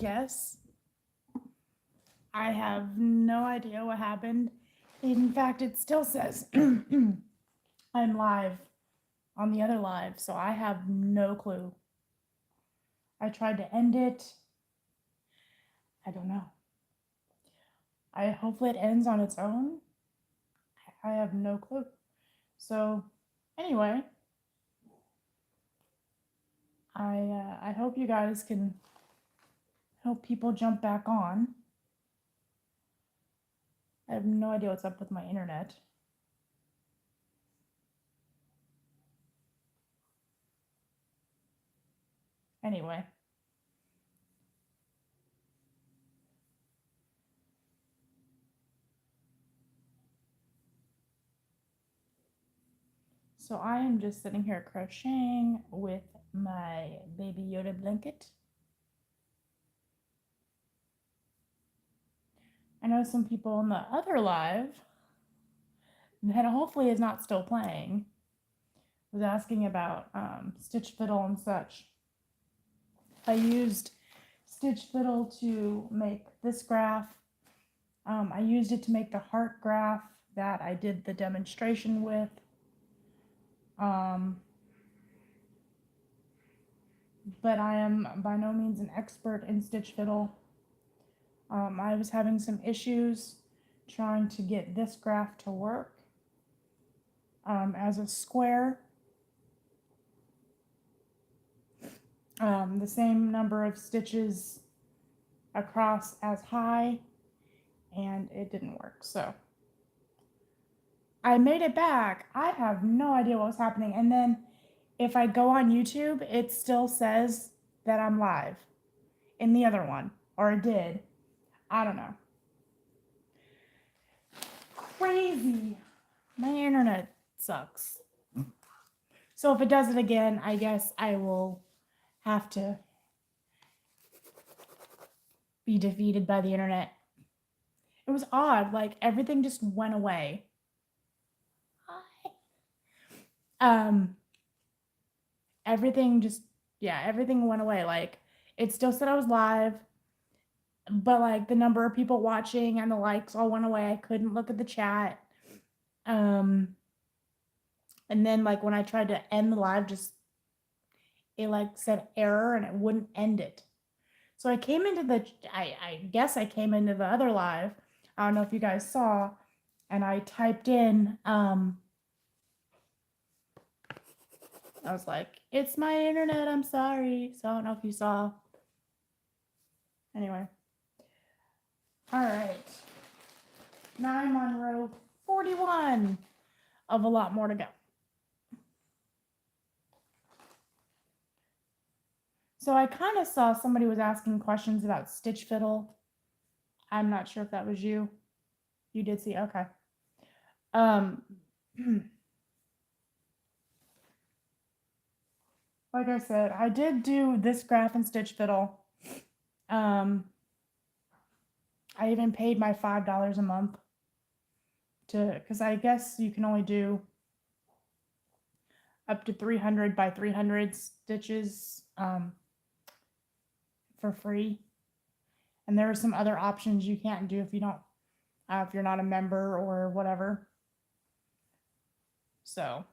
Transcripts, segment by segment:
guess. I have no idea what happened. In fact, it still says I'm live on the other live, so I have no clue. I tried to end it. I don't know. I hopefully it ends on its own. I have no clue. So, anyway, I hope you guys can help people jump back on. I have no idea what's up with my internet. Anyway. So I am just sitting here crocheting with my Baby Yoda blanket. I know some people in the other live that hopefully is not still playing was asking about stitch fiddle and such. I used stitch fiddle to make this graph. I used it to make the heart graph that I did the demonstration with. But I am by no means an expert in stitch fiddle. I was having some issues trying to get this graph to work as a square. The same number of stitches across as high, and it didn't work. So I made it back. I have no idea what was happening. And then if I go on YouTube, it still says that I'm live in the other one, or it did. I don't know. Crazy. My internet sucks. So if it does it again, I guess I will have to be defeated by the internet. It was odd, like everything just went away. Everything just, yeah, everything went away. Like it still said I was live, but like the number of people watching and the likes all went away. I couldn't look at the chat. And then like when I tried to end the live, just it like said error and it wouldn't end it. So I came into the, I guess I came into the other live. I don't know if you guys saw, and I typed in, I was like, it's my internet, I'm sorry. So I don't know if you saw. Anyway. All right. Now I'm on row 41 of a lot more to go. So I kind of saw somebody was asking questions about stitch fiddle. I'm not sure if that was you. You did see, okay. Like I said, I did do this graph in stitch fiddle. I even paid my $5 a month because I guess you can only do up to 300 by 300 stitches for free. And there are some other options you can't do if you don't, if you're not a member or whatever. So,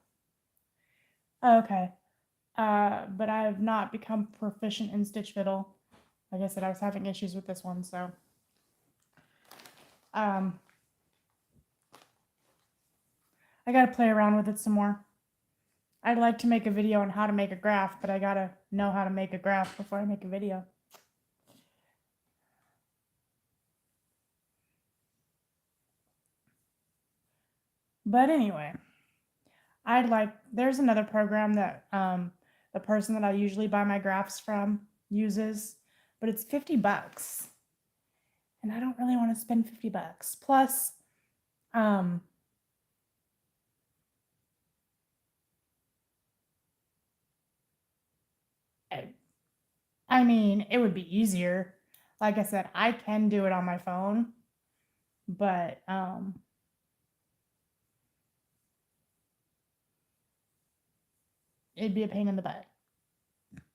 okay. But I have not become proficient in stitch fiddle. Like I said, I was having issues with this one, so. I gotta play around with it some more. I'd like to make a video on how to make a graph, but I gotta know how to make a graph before I make a video. But anyway, there's another program that the person that I usually buy my graphs from uses, but it's $50. And I don't really want to spend $50. Plus, I mean, it would be easier. Like I said, I can do it on my phone, but it'd be a pain in the butt.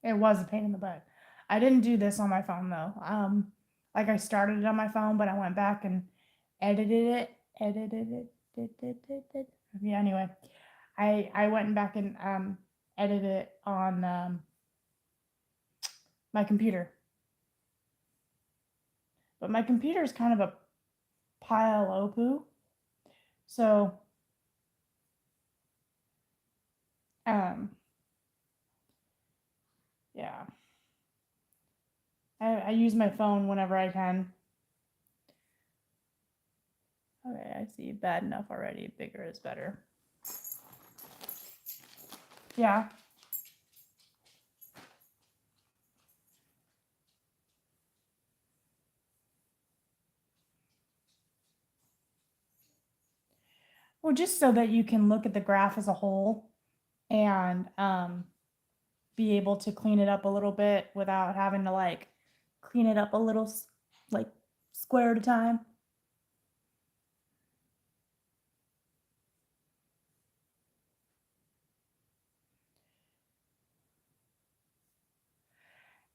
It was a pain in the butt. I didn't do this on my phone though. Like I started it on my phone, but I went back and edited it. Yeah, anyway. I went back and edited it on my computer. But my computer is kind of a pile of poo. So um yeah. I use my phone whenever I can. Okay, I see bad enough already. Bigger is better. Yeah. Well, just so that you can look at the graph as a whole and be able to clean it up a little bit without having to like clean it up a little like square at a time.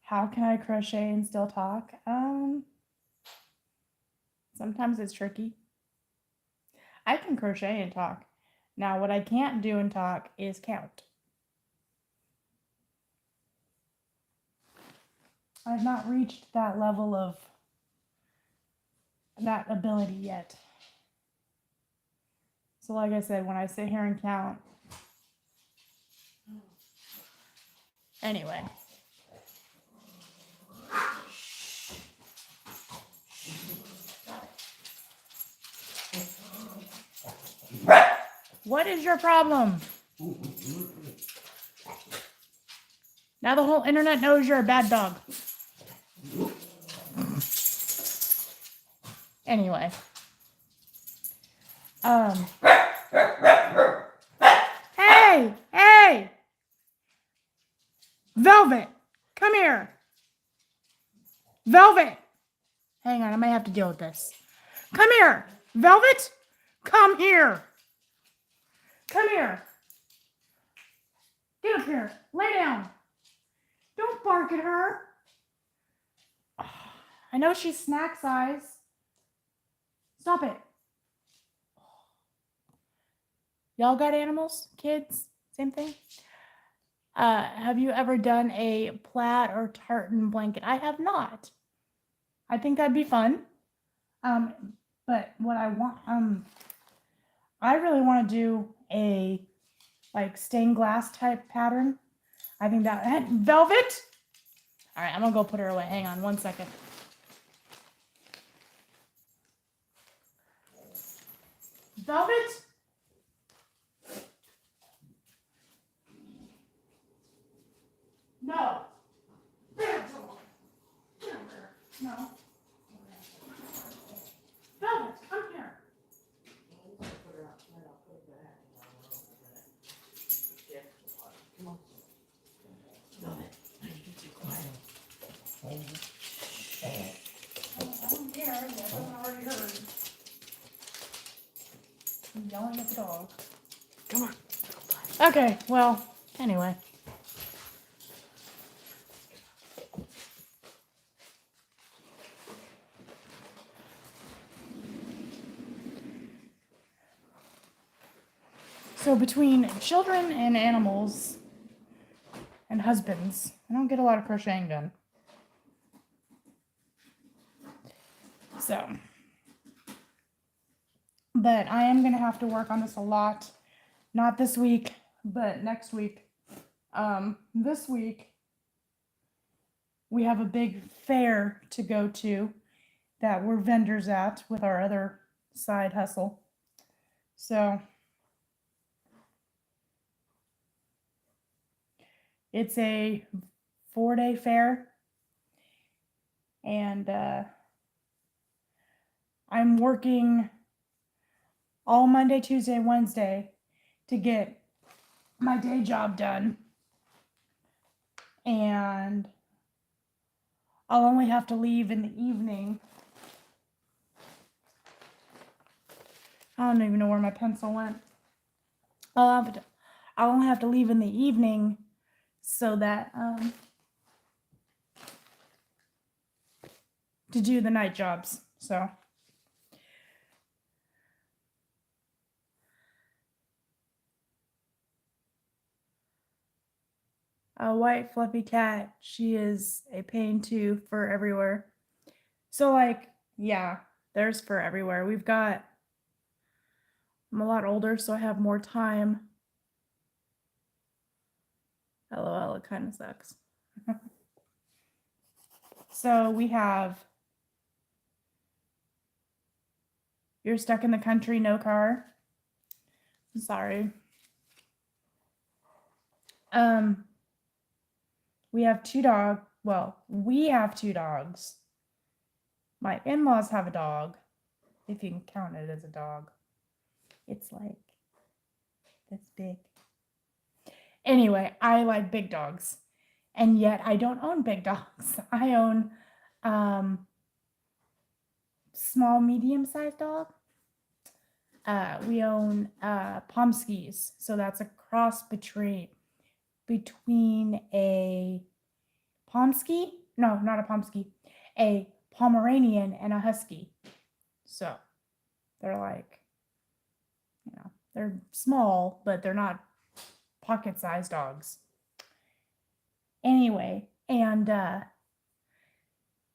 How can I crochet and still talk? Sometimes it's tricky. I can crochet and talk. Now, what I can't do and talk is count. I've not reached that level of that ability yet. So, like I said, when I sit here and count, anyway. What is your problem? Now the whole internet knows you're a bad dog. Anyway. Hey! Hey! Velvet! Come here! Velvet! Hang on, I might have to deal with this. Come here! Velvet! Come here! Come here! Get up here! Lay down! Don't bark at her! I know she's snack size. Stop it. Y'all got animals? Kids? Same thing? Have you ever done a plaid or tartan blanket? I have not. I think that'd be fun. But what I want, I really want to do a like stained glass type pattern. I think that velvet. All right, I'm gonna go put her away. Hang on 1 second. Velvet. No. No. Velvet, come here. Velvet, I need to be quiet. I don't care. I already heard. I'm yelling at the dog. Come on. Okay, well, anyway. So between children and animals and husbands, I don't get a lot of crocheting done. So, but I am going to have to work on this a lot. Not this week, but next week. This week, we have a big fair to go to that we're vendors at with our other side hustle. So, it's a 4-day fair. And I'm working all Monday, Tuesday, Wednesday to get my day job done. And I'll only have to leave in the evening. I don't even know where my pencil went. I'll only have to leave in the evening so that to do the night jobs. So a white fluffy cat, she is a pain too, fur everywhere. So like, yeah, there's fur everywhere. I'm a lot older, so I have more time. LOL, it kind of sucks. So we have, you're stuck in the country, no car. I'm sorry. We have two dogs. Well, we have two dogs. My in-laws have a dog, if you can count it as a dog. It's like this big. Anyway, I like big dogs. And yet I don't own big dogs. I own small, medium-sized dog. We own Pomskis. So that's a cross between a Pomsky. No, not a Pomsky. A Pomeranian and a Husky. So they're like, they're small, but they're not pocket-sized dogs. Anyway, and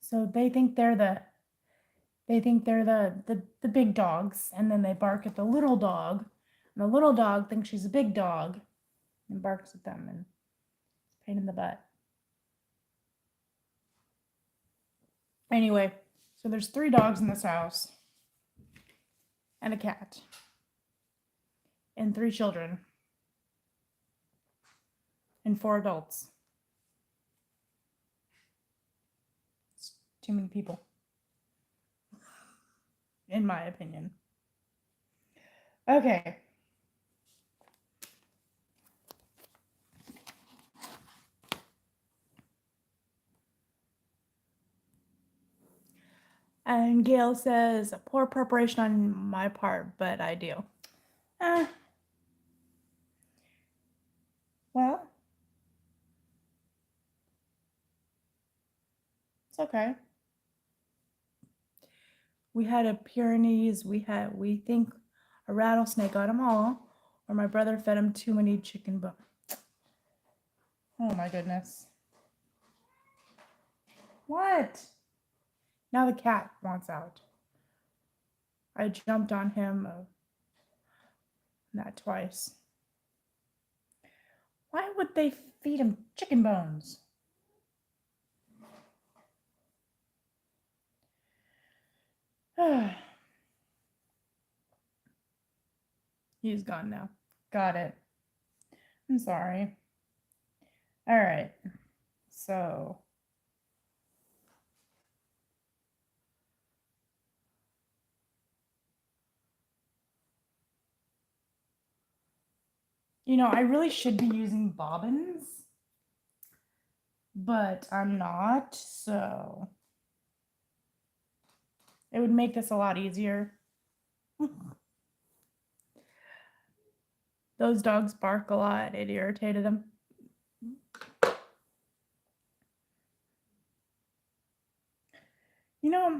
so they think they're the big dogs, and then they bark at the little dog, and the little dog thinks she's a big dog and barks at them, and it's a pain in the butt. Anyway, so there's 3 dogs in this house and a cat and 3 children and 4 adults. It's too many people, in my opinion. Okay. And Gail says, poor preparation on my part, but I do. Well, it's okay. We had a Pyrenees, we think a rattlesnake got them all, or my brother fed him too many chicken bones. Oh my goodness. What? Now the cat wants out. I jumped on him that twice. Why would they feed him chicken bones? He's gone now. Got it. I'm sorry. All right. So I really should be using bobbins, but I'm not, so it would make this a lot easier. Those dogs bark a lot. It irritated them.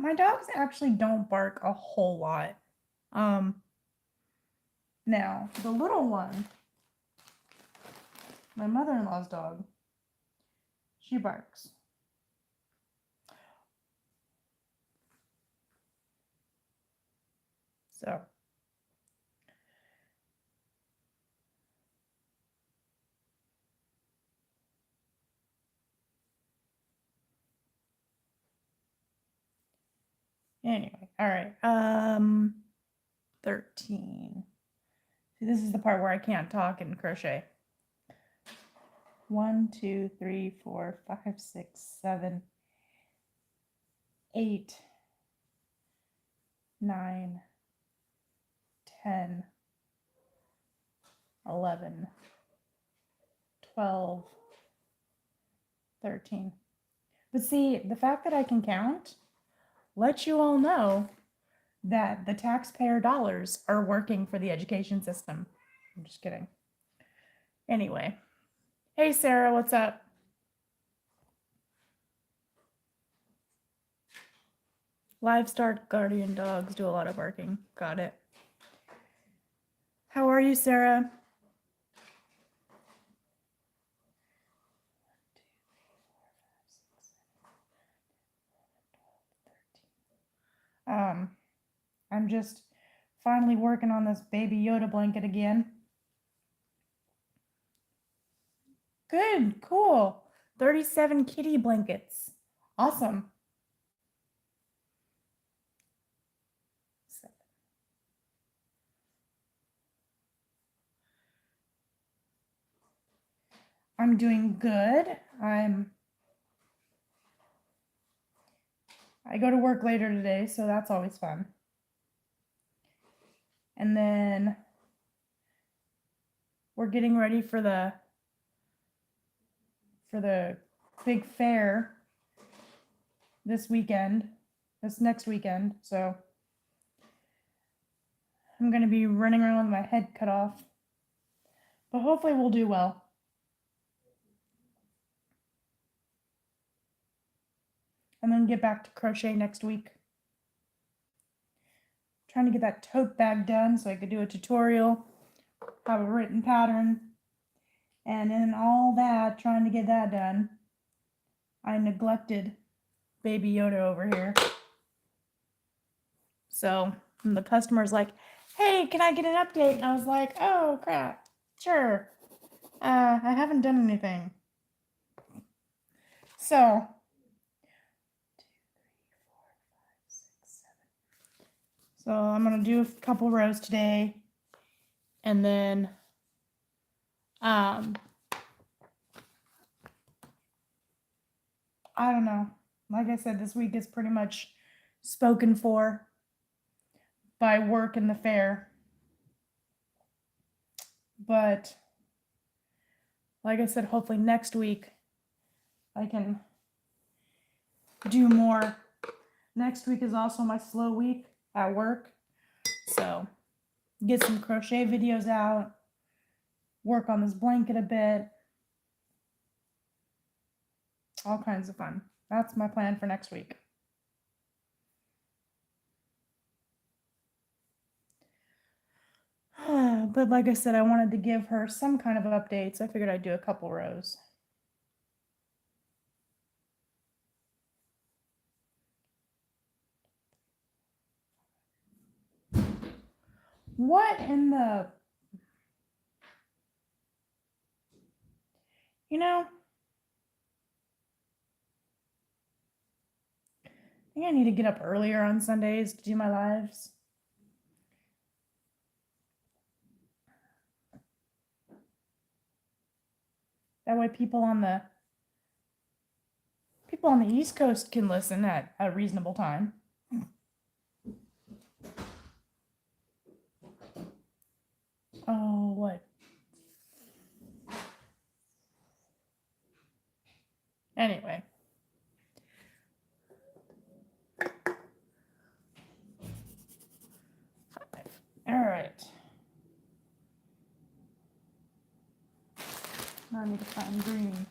My dogs actually don't bark a whole lot. Now, the little one, my mother-in-law's dog, she barks. So anyway, all right. 13. See, this is the part where I can't talk and crochet. 1, 2, 3, 4, 5, 6, 7, 8, 9, 10, 11, 12, 13. But see, the fact that I can count lets you all know that the taxpayer dollars are working for the education system. I'm just kidding. Anyway. Hey, Sarah, what's up? Livestock guardian dogs do a lot of barking. Got it. How are you, Sarah? I'm just finally working on this Baby Yoda blanket again. Good, cool. 37 kitty blankets. Awesome. I'm doing good. I go to work later today, so that's always fun. And then we're getting ready for the big fair this next weekend. So I'm going to be running around with my head cut off. But hopefully we'll do well. And then get back to crochet next week. Trying to get that tote bag done so I could do a tutorial, have a written pattern, and in all that, trying to get that done, I neglected Baby Yoda over here. So the customer's like, hey, can I get an update? And I was like, oh crap, sure. I haven't done anything. So I'm gonna do a couple rows today, and then I don't know. Like I said, this week is pretty much spoken for by work and the fair. But like I said, hopefully next week I can do more. Next week is also my slow week at work. So get some crochet videos out, work on this blanket a bit. All kinds of fun. That's my plan for next week. But like I said, I wanted to give her some kind of update, so I figured I'd do a couple rows. What in the... You know, I think I need to get up earlier on Sundays to do my lives. That way people on the East Coast can listen at a reasonable time. Oh, what? Anyway. All right. Now I need to find green.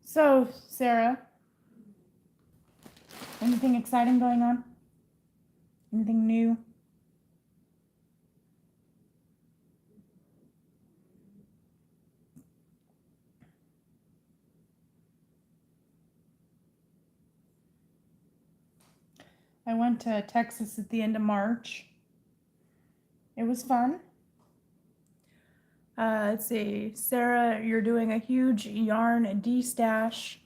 So, Sarah, anything exciting going on? Anything new? I went to Texas at the end of March. It was fun. Let's see, Sarah, you're doing a huge yarn de-stash.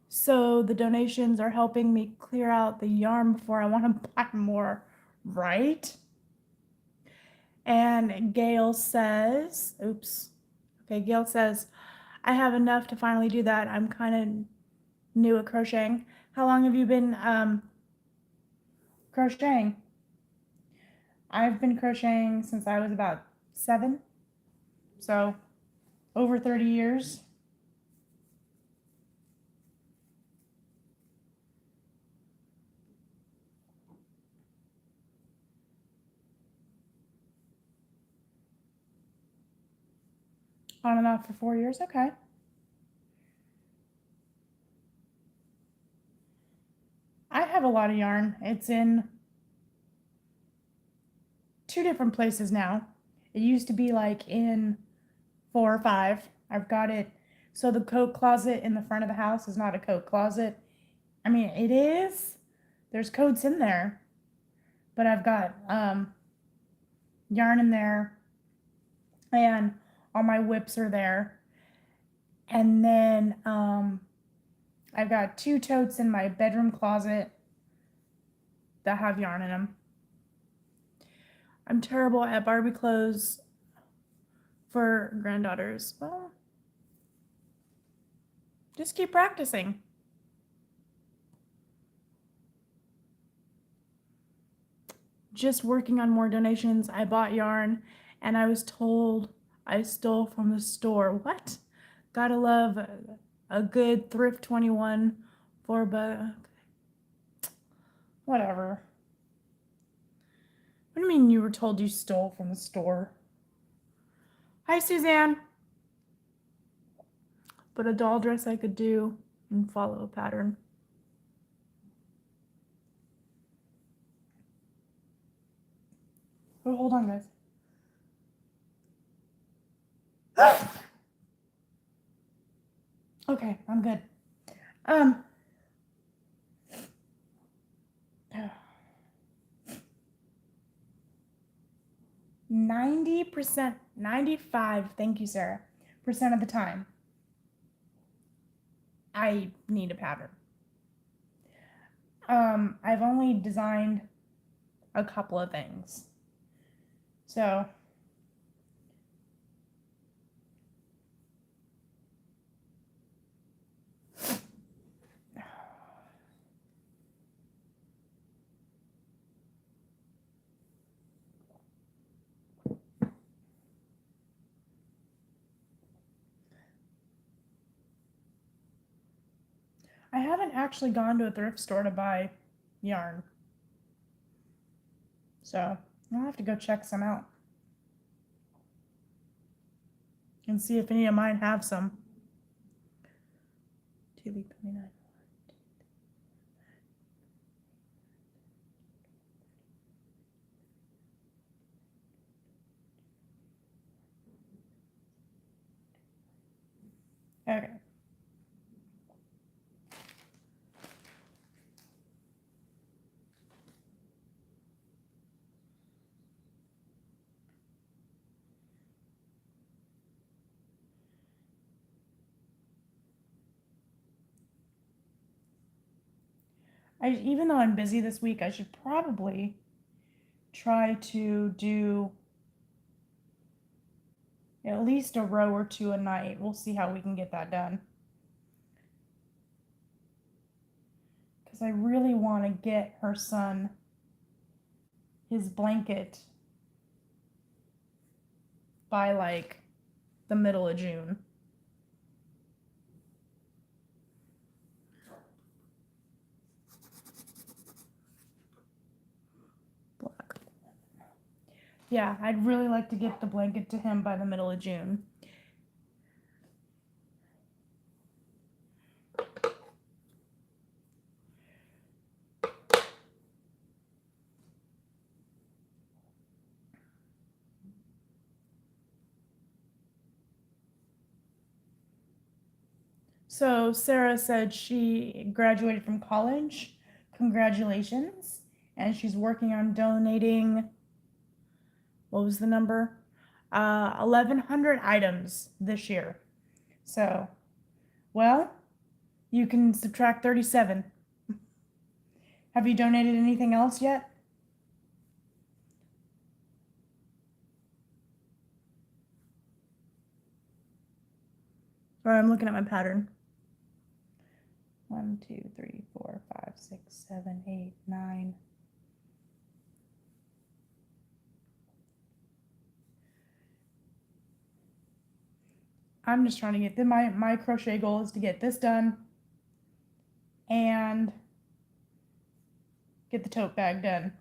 So the donations are helping me clear out the yarn before I want to buy more, right? And Gail says, Gail says, I have enough to finally do that. I'm kind of new at crocheting. How long have you been crocheting? I've been crocheting since I was about 7, so over 30 years. On and off for 4 years, okay. have a lot of yarn. It's in 2 different places now. It used to be like in 4 or 5. I've got it. So the coat closet in the front of the house is not a coat closet. I mean, it is. There's coats in there. But I've got yarn in there. And all my whips are there. And then I've got 2 totes in my bedroom closet that have yarn in them. I'm terrible at Barbie clothes for granddaughters. Well, just keep practicing. Just working on more donations. I bought yarn and I was told I stole from the store. What? Gotta love a good Thrift 21 $4. Whatever. What do you mean you were told you stole from the store? Hi, Suzanne. But a doll dress I could do and follow a pattern. Oh, hold on, guys. Okay, I'm good. 90%, 95, thank you, Sarah, percent of the time, I need a pattern. I've only designed a couple of things. So I haven't actually gone to a thrift store to buy yarn. So I'll have to go check some out and see if any of mine have some. 2 29. Okay. Even though I'm busy this week, I should probably try to do at least a row or 2 a night. We'll see how we can get that done. Because I really want to get her son his blanket by like the middle of June. Black. Yeah, I'd really like to get the blanket to him by the middle of June. So Sarah said she graduated from college. Congratulations. And she's working on donating, what was the number? 1,100 items this year. So, well, you can subtract 37. Have you donated anything else yet? Or I'm looking at my pattern. 1, 2, 3, 4, 5, 6, 7, 8, 9. I'm just trying to get my crochet goal is to get this done and get the tote bag done.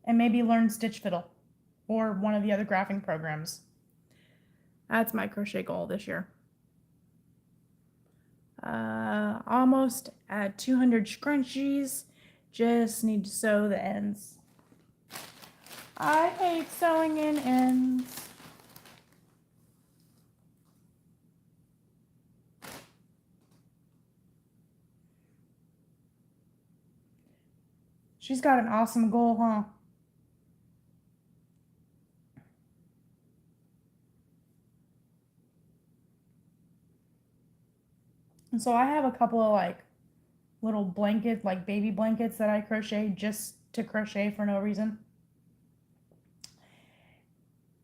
And maybe learn stitch fiddle or one of the other graphing programs. That's my crochet goal this year. Almost at 200 scrunchies. Just need to sew the ends. I hate sewing in ends. She's got an awesome goal, huh? And so I have a couple of like little blankets, like baby blankets that I crochet just to crochet for no reason.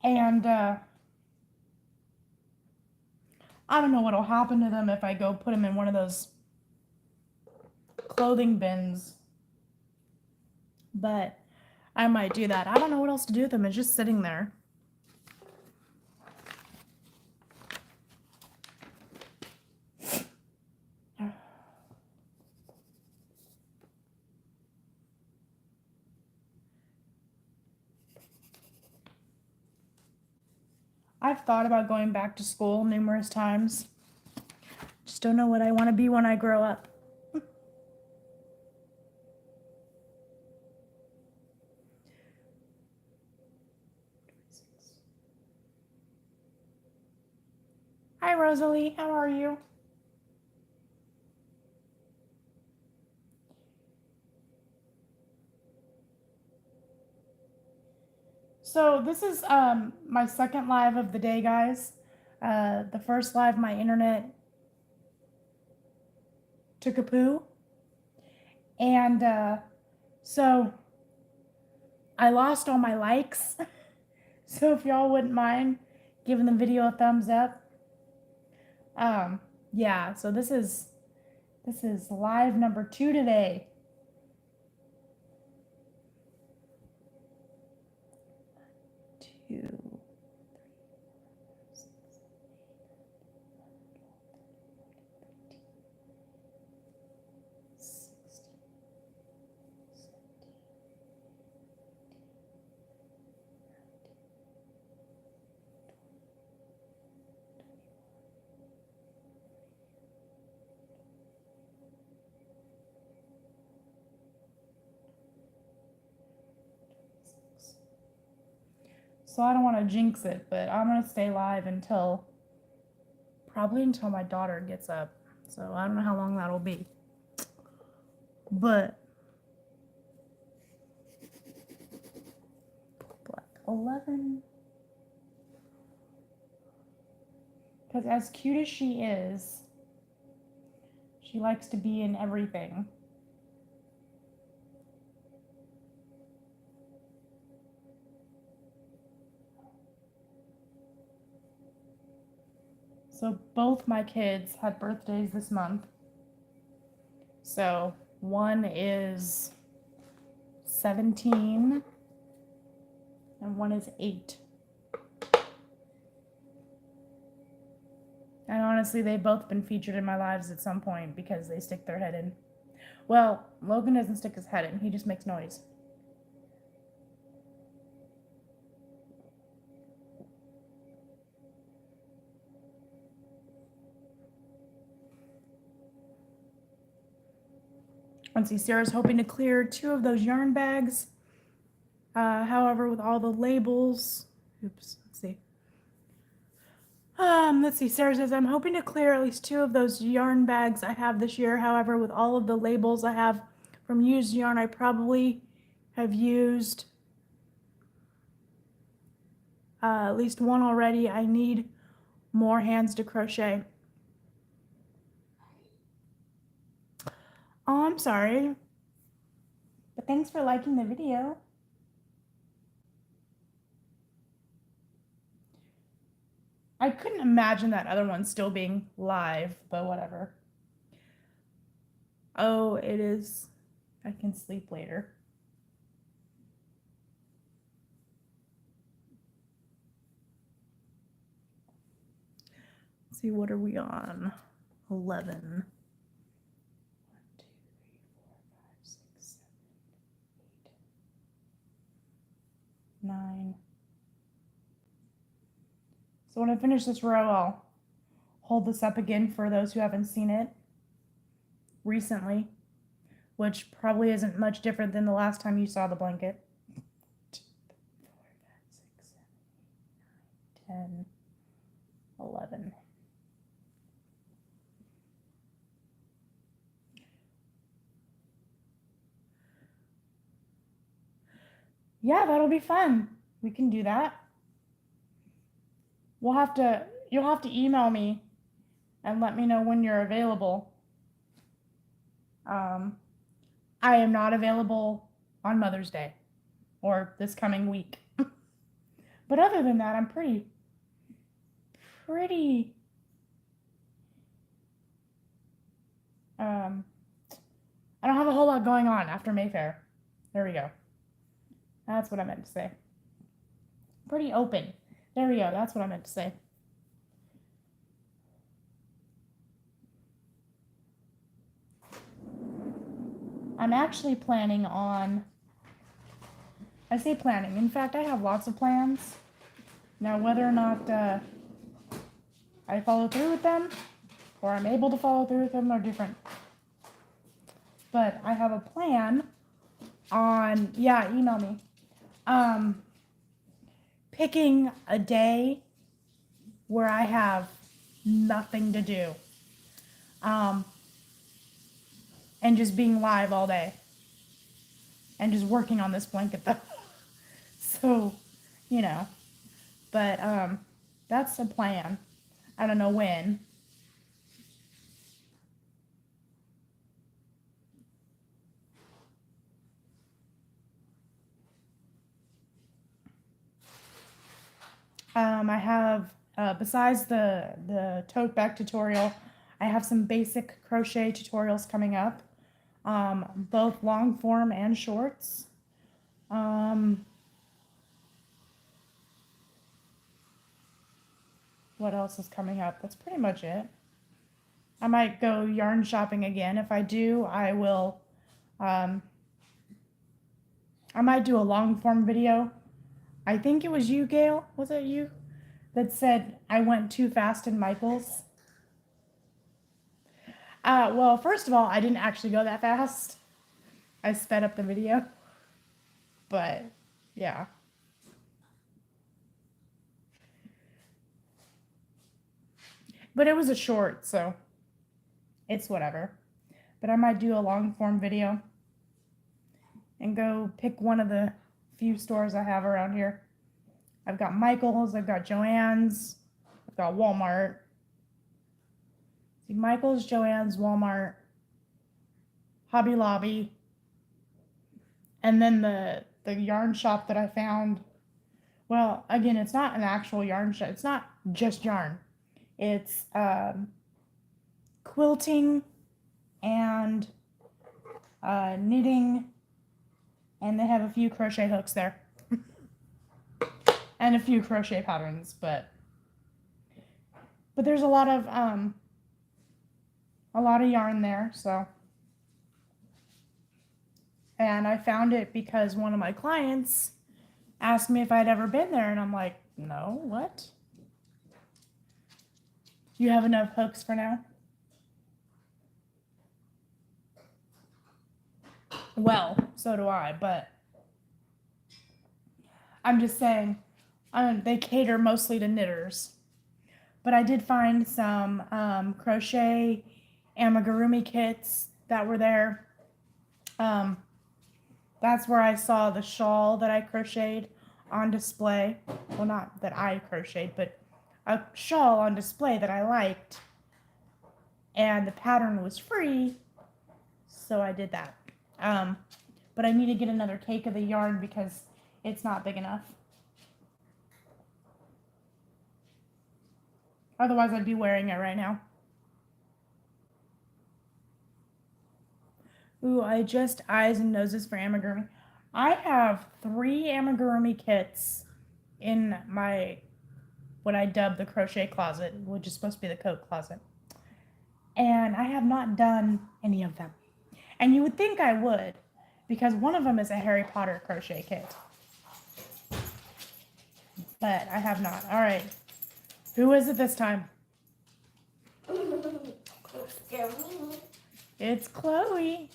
And I don't know what'll happen to them if I go put them in one of those clothing bins. But I might do that. I don't know what else to do with them. It's just sitting there. I've thought about going back to school numerous times. Just don't know what I want to be when I grow up. Hi, Rosalie. How are you? So this is my second live of the day, guys. The first live, my internet took a poo. And so I lost all my likes. So if y'all wouldn't mind giving the video a thumbs up. Yeah, so this is live number 2 today. Two. So I don't want to jinx it, but I'm going to stay live probably until my daughter gets up. So I don't know how long that'll be. But 11. Because as cute as she is, she likes to be in everything. So both my kids had birthdays this month. So one is 17 and one is 8. And honestly, they've both been featured in my lives at some point because they stick their head in. Well, Logan doesn't stick his head in, he just makes noise. Let's see, Sarah's hoping to clear 2 of those yarn bags. However, with all the labels, let's see, Sarah says, I'm hoping to clear at least 2 of those yarn bags I have this year. However, with all of the labels I have from used yarn, I probably have used at least 1 already. I need more hands to crochet. Oh, I'm sorry. But thanks for liking the video. I couldn't imagine that other one still being live, but whatever. Oh, it is. I can sleep later. Let's see, what are we on? 11. 1, 2, 3, 4, 5, 6, 7, 8, 9. So when I finish this row, I'll hold this up again for those who haven't seen it. recently, which probably isn't much different than the last time you saw the blanket. 2, 4, 5, 6, 7, 8, 9, 10, 11. Yeah, that'll be fun. We can do that. You'll have to email me and let me know when you're available. I am not available on Mother's Day or this coming week. But other than that, I'm pretty I don't have a whole lot going on after Mayfair. There we go. That's what I meant to say. Pretty open. There we go. That's what I meant to say. I'm actually planning on, I say planning, in fact, I have lots of plans. Now, whether or not I follow through with them, or I'm able to follow through with them, are different. But I have a plan on, yeah, email me. Picking a day where I have nothing to do. And just being live all day. And just working on this blanket though. So, you know. But that's the plan. I don't know when. I have, besides the tote bag tutorial, I have some basic crochet tutorials coming up, both long form and shorts. What else is coming up? That's pretty much it. I might go yarn shopping again. If I do, I will, I might do a long form video. I think it was you, Gail, was it you, that said I went too fast in Michael's? Well, first of all, I didn't actually go that fast. I sped up the video. But, yeah. But it was a short, so it's whatever. But I might do a long form video and go pick one of the few stores I have around here. I've got Michael's, I've got Joann's, I've got Walmart. See, Michael's, Joann's, Walmart, Hobby Lobby, and then the yarn shop that I found. Well, again, it's not an actual yarn shop. It's not just yarn. It's quilting and knitting, and they have a few crochet hooks there. And a few crochet patterns, but there's a lot of yarn there, so. And I found it because one of my clients asked me if I'd ever been there, and I'm like, no, what? You have enough hooks for now? Well, so do I, but I'm just saying, they cater mostly to knitters. But I did find some crochet amigurumi kits that were there. That's where I saw the shawl that I crocheted on display. Well, not that I crocheted, but a shawl on display that I liked. And the pattern was free, so I did that. But I need to get another cake of the yarn because it's not big enough. Otherwise, I'd be wearing it right now. Ooh, I just eyes and noses for amigurumi. I have 3 amigurumi kits in my, what I dub the crochet closet, which is supposed to be the coat closet. And I have not done any of them. And you would think I would, because one of them is a Harry Potter crochet kit. But I have not. All right. Who is it this time? It's Chloe.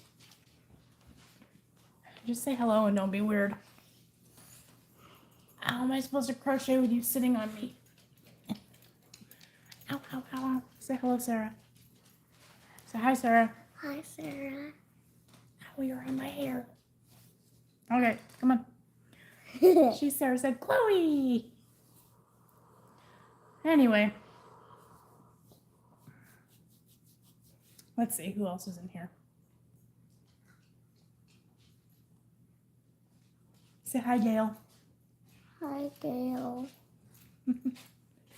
Just say hello and don't be weird. How am I supposed to crochet with you sitting on me? Ow, ow, ow, ow. Say hello, Sarah. Say hi, Sarah. Hi, Sarah. Ow, you're on my hair. Okay, come on. Sarah said, Chloe. Anyway. Let's see who else is in here. Say hi, Gail. Hi, Gail.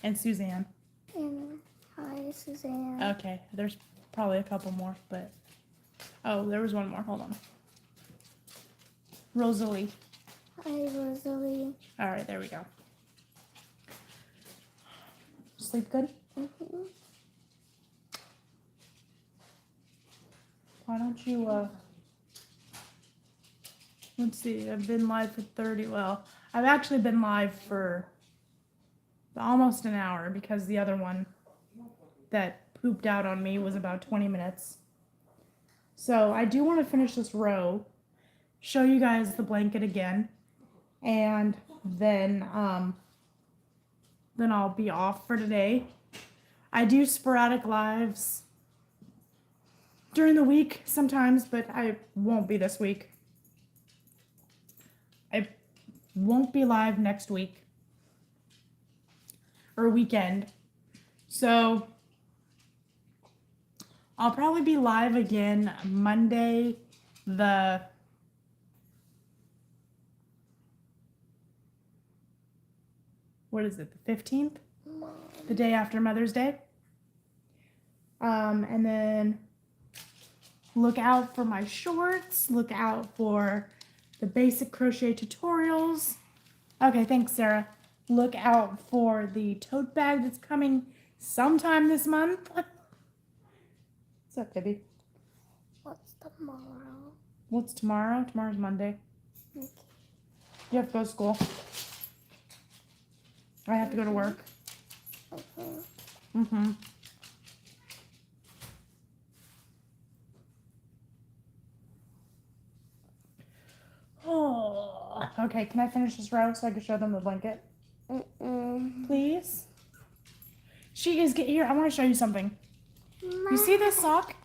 And Suzanne. And hi, Suzanne. Okay, there's probably a couple more, but... Oh, there was one more. Hold on. Rosalie. Hi, Rosalie. All right, there we go. Sleep good? Mm-hmm. Why don't you, let's see, I've been live for 30, well, I've actually been live for almost an hour because the other one that pooped out on me was about 20 minutes. So I do want to finish this row, show you guys the blanket again, and then I'll be off for today. I do sporadic lives during the week sometimes, but I won't be this week. I won't be live next week or weekend. So I'll probably be live again Monday, the what is it, the 15th? The day after Mother's Day. And then look out for my shorts. Look out for the basic crochet tutorials. Okay, thanks, Sarah. Look out for the tote bag that's coming sometime this month. What's up, baby? What's tomorrow? What's tomorrow? Tomorrow's Monday. Okay. You have to go to school. I have to go to work. Mm-hmm. Oh, okay. Can I finish this row so I can show them the blanket? Please? She is here. I want to show you something. You see this sock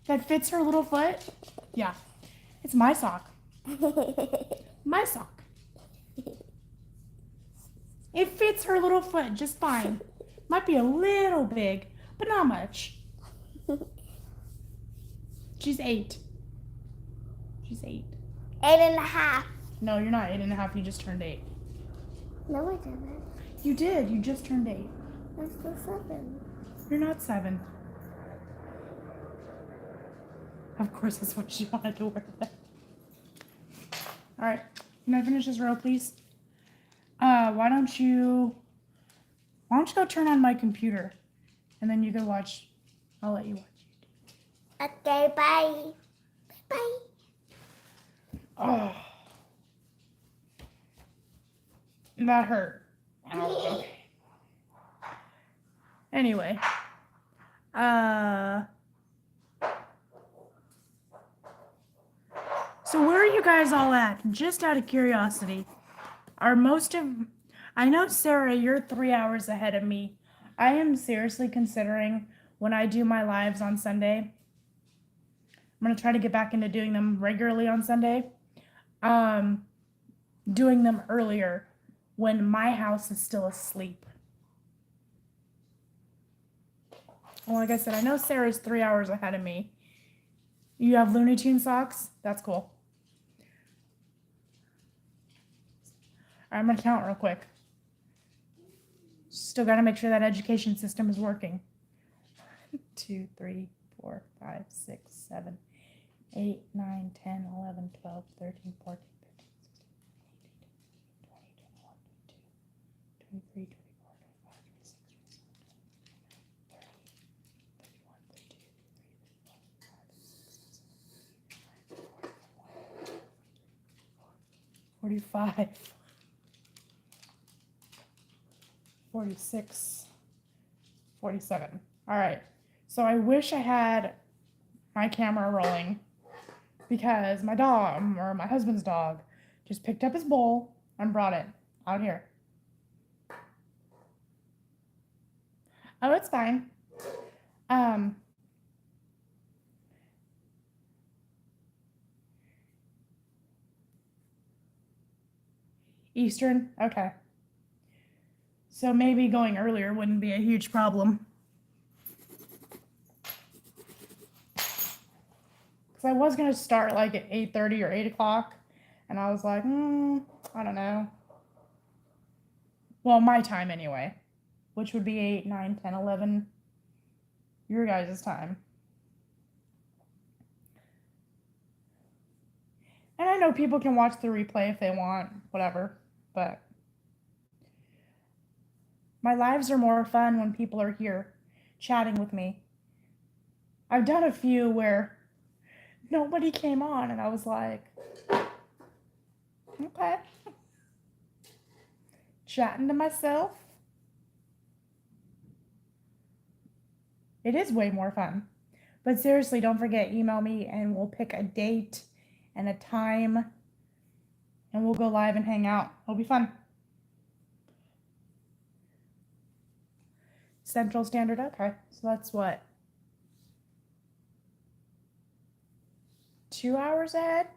that fits her little foot? Yeah. It's my sock. My sock. It fits her little foot just fine. Might be a little big, but not much. She's 8. She's 8. 8.5. No, you're not 8.5. You just turned 8. No, I didn't. You did. You just turned 8. I'm still 7. You're not 7. Of course, that's what she wanted to wear that. All right. Can I finish this row, please? Why don't you go turn on my computer, and then you can watch. I'll let you watch. Okay, bye. Bye. Oh, that hurt. Okay. Anyway, so where are you guys all at? Just out of curiosity, I know, Sarah, you're 3 hours ahead of me. I am seriously considering when I do my lives on Sunday, I'm going to try to get back into doing them regularly on Sunday. Doing them earlier when my house is still asleep. Well, like I said, I know Sarah's 3 hours ahead of me. You have Looney Tune socks? That's cool. All right, I'm going to count real quick. Still got to make sure that education system is working. 1, 2, 3, 4, 5, 6, 7, 8, 9, 10, 11, 12, 13, 14, 15, 16, 18, 20, 21, 22, 23, 24, 25, 26, 27, 28, 29, 30, 31, 32, 33, 45, 46, 47. All right. So I wish I had my camera rolling because my dog, or my husband's dog, just picked up his bowl and brought it out here. Oh, it's fine. Eastern? Okay. So maybe going earlier wouldn't be a huge problem. Because I was going to start like at 8:30 or 8 o'clock. And I was like, I don't know. Well, my time anyway. Which would be 8, 9, 10, 11. Your guys' time. And I know people can watch the replay if they want, whatever. But my lives are more fun when people are here chatting with me. I've done a few where nobody came on and I was like, okay. Chatting to myself. It is way more fun. But seriously, don't forget, email me and we'll pick a date and a time and we'll go live and hang out. It'll be fun. Central Standard, okay. So that's what? 2 hours ahead?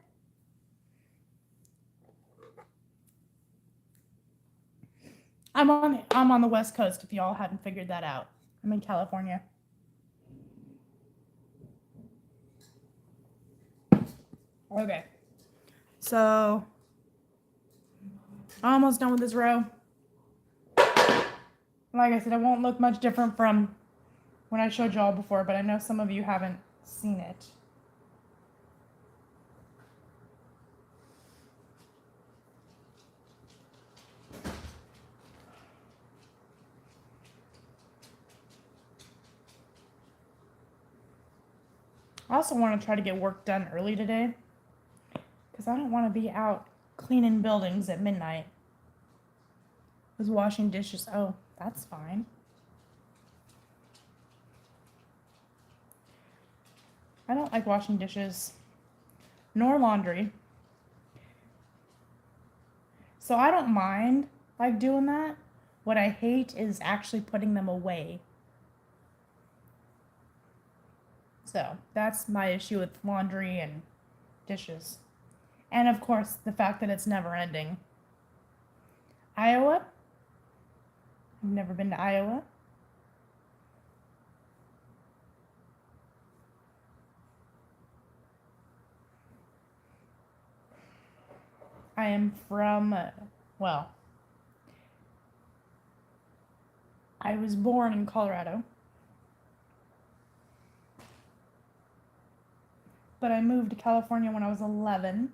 I'm on the West Coast if y'all hadn't figured that out. I'm in California. Okay. So I'm almost done with this row. Like I said, it won't look much different from when I showed y'all before, but I know some of you haven't seen it. I also want to try to get work done early today because I don't want to be out cleaning buildings at midnight. I was washing dishes. Oh, that's fine. I don't like washing dishes nor laundry. So I don't mind like doing that. What I hate is actually putting them away. So that's my issue with laundry and dishes. And of course, the fact that it's never ending. Iowa? I've never been to Iowa. I am from, well, I was born in Colorado. But I moved to California when I was 11.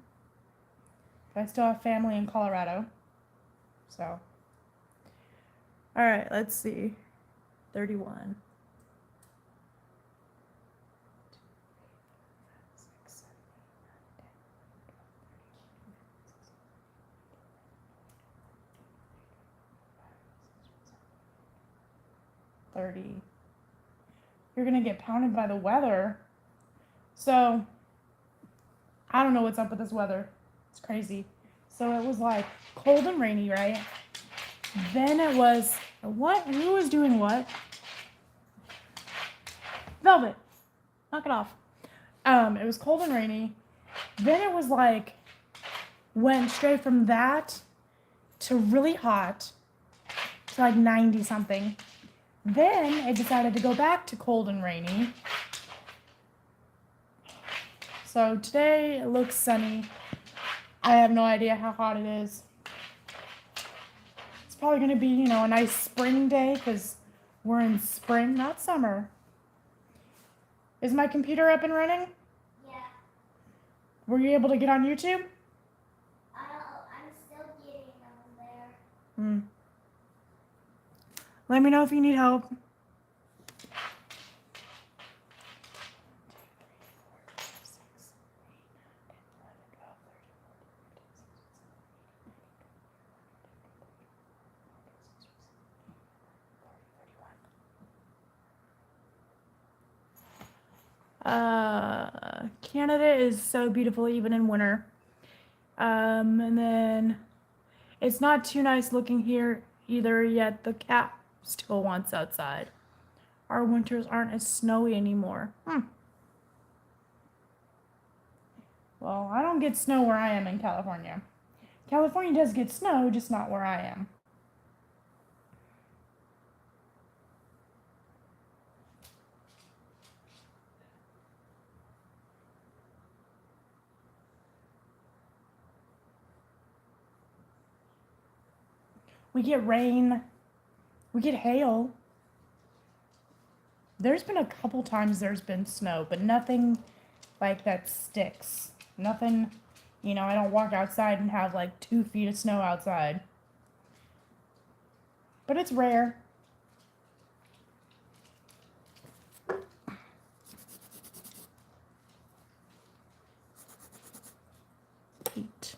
But I still have family in Colorado. So. Alright, let's see. 31. 30. You're gonna get pounded by the weather. So, I don't know what's up with this weather. It's crazy. So it was like cold and rainy, right? Then it was, what? Who was doing what? Velvet. Knock it off. It was cold and rainy. Then it was like, went straight from that to really hot to like 90 something. Then it decided to go back to cold and rainy. So today it looks sunny. I have no idea how hot it is. It's probably going to be, you know, a nice spring day because we're in spring, not summer. Is my computer up and running? Yeah. Were you able to get on YouTube? I'm still getting on there. Let me know if you need help. Canada is so beautiful even in winter. And then it's not too nice looking here either yet. The cat still wants outside. Our winters aren't as snowy anymore. Well, I don't get snow where I am in California. California does get snow, just not where I am. We get rain. We get hail. There's been a couple times there's been snow, but nothing like that sticks. Nothing, I don't walk outside and have like 2 feet of snow outside. But it's rare. Eight.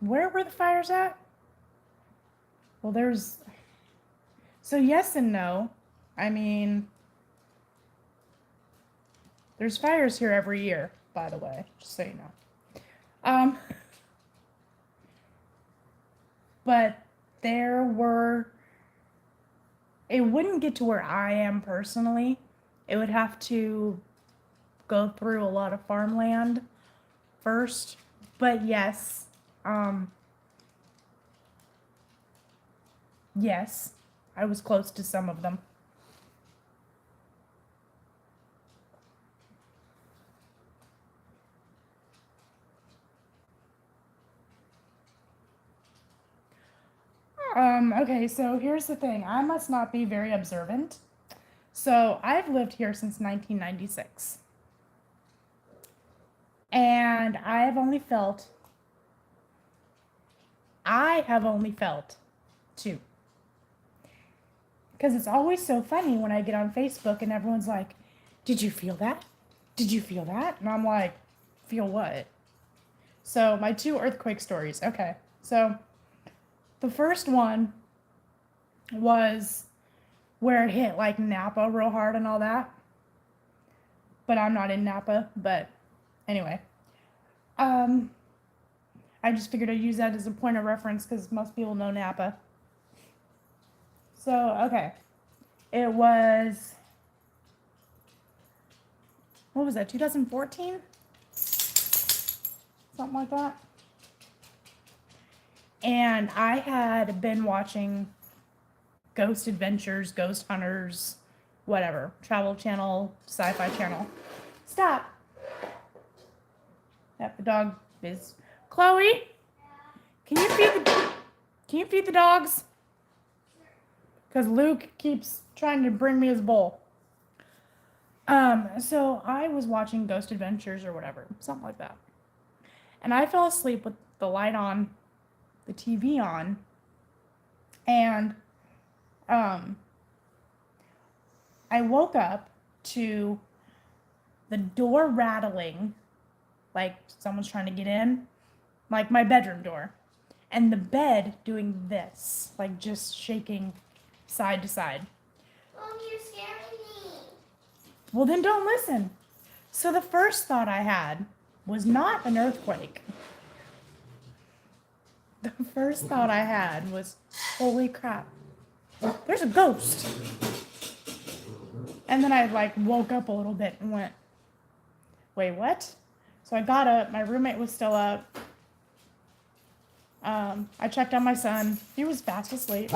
Where were the fires at? Well, so yes and no. I mean, there's fires here every year, by the way, just so you know. But it wouldn't get to where I am personally. It would have to go through a lot of farmland first. But yes, yes, I was close to some of them. Okay, so here's the thing. I must not be very observant. So I've lived here since 1996. And I have only felt 2. Because it's always so funny when I get on Facebook and everyone's like, did you feel that? Did you feel that? And I'm like, feel what? So my 2 earthquake stories. Okay, so the first one was where it hit like Napa real hard and all that. But I'm not in Napa, but anyway. I just figured I'd use that as a point of reference because most people know Napa. So, okay. It was, what was that, 2014? Something like that. And I had been watching Ghost Adventures, Ghost Hunters, whatever, Travel Channel, Sci-Fi Channel. Stop. Yep, the dog is. Chloe, can you feed the dogs? Because Luke keeps trying to bring me his bowl. So I was watching Ghost Adventures or whatever, something like that. And I fell asleep with the light on, the TV on, and I woke up to the door rattling, like someone's trying to get in, like my bedroom door, and the bed doing this, like just shaking side to side. Mom, you're scaring me. Well, then don't listen. So the first thought I had was not an earthquake. The first thought I had was, holy crap, there's a ghost. And then I like woke up a little bit and went, wait, what? So I got up, my roommate was still up. I checked on my son. He was fast asleep.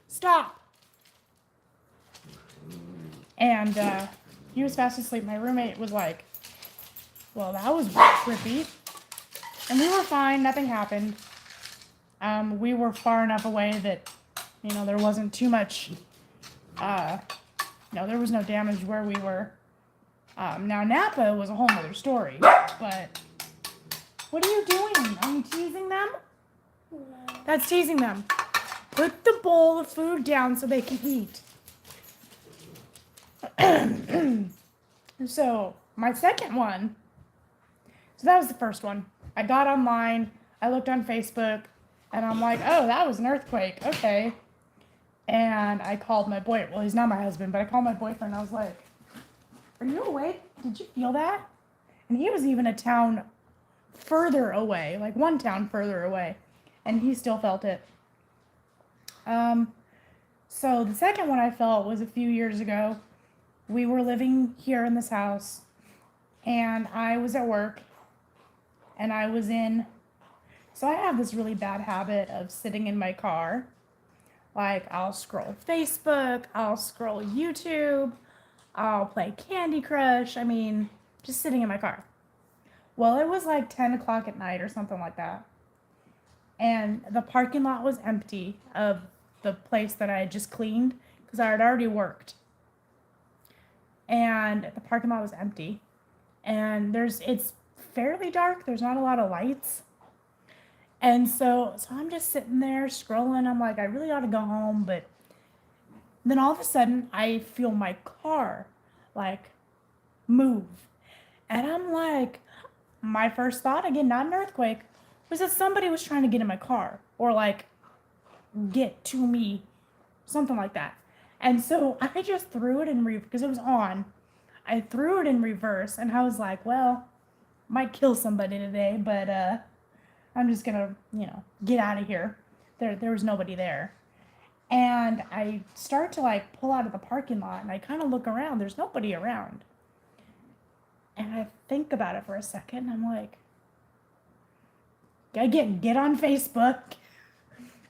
Stop! And he was fast asleep. My roommate was like, well, that was trippy. And we were fine. Nothing happened. We were far enough away that, there wasn't too much, there was no damage where we were. Now Napa was a whole nother story, but what are you doing? Are you teasing them? That's teasing them. Put the bowl of food down so they can eat. So my second one, so that was the first one. I got online, I looked on Facebook, and I'm like, oh, that was an earthquake. Okay. And I called my boy. Well, he's not my husband, but I called my boyfriend. I was like, are you awake? Did you feel that? And he was even a town further away, like one town further away, and he still felt it. So the second one I felt was a few years ago. We were living here in this house, and I was at work, and I was in. So I have this really bad habit of sitting in my car. Like, I'll scroll Facebook, I'll scroll YouTube, I'll play Candy Crush. I mean, just sitting in my car. Well, it was like 10 o'clock at night or something like that. And the parking lot was empty of the place that I had just cleaned because I had already worked. And the parking lot was empty. And it's fairly dark. There's not a lot of lights. And so I'm just sitting there scrolling. I'm like, I really ought to go home. But then all of a sudden, I feel my car, like, move. And I'm like, my first thought, again, not an earthquake, was that somebody was trying to get in my car. Or, like, get to me. Something like that. And so I just threw it in because it was on. I threw it in reverse. And I was like, well, might kill somebody today. But, I'm just gonna, get out of here. There was nobody there. And I start to like pull out of the parking lot and I kind of look around. There's nobody around. And I think about it for a second. I'm like, get on Facebook.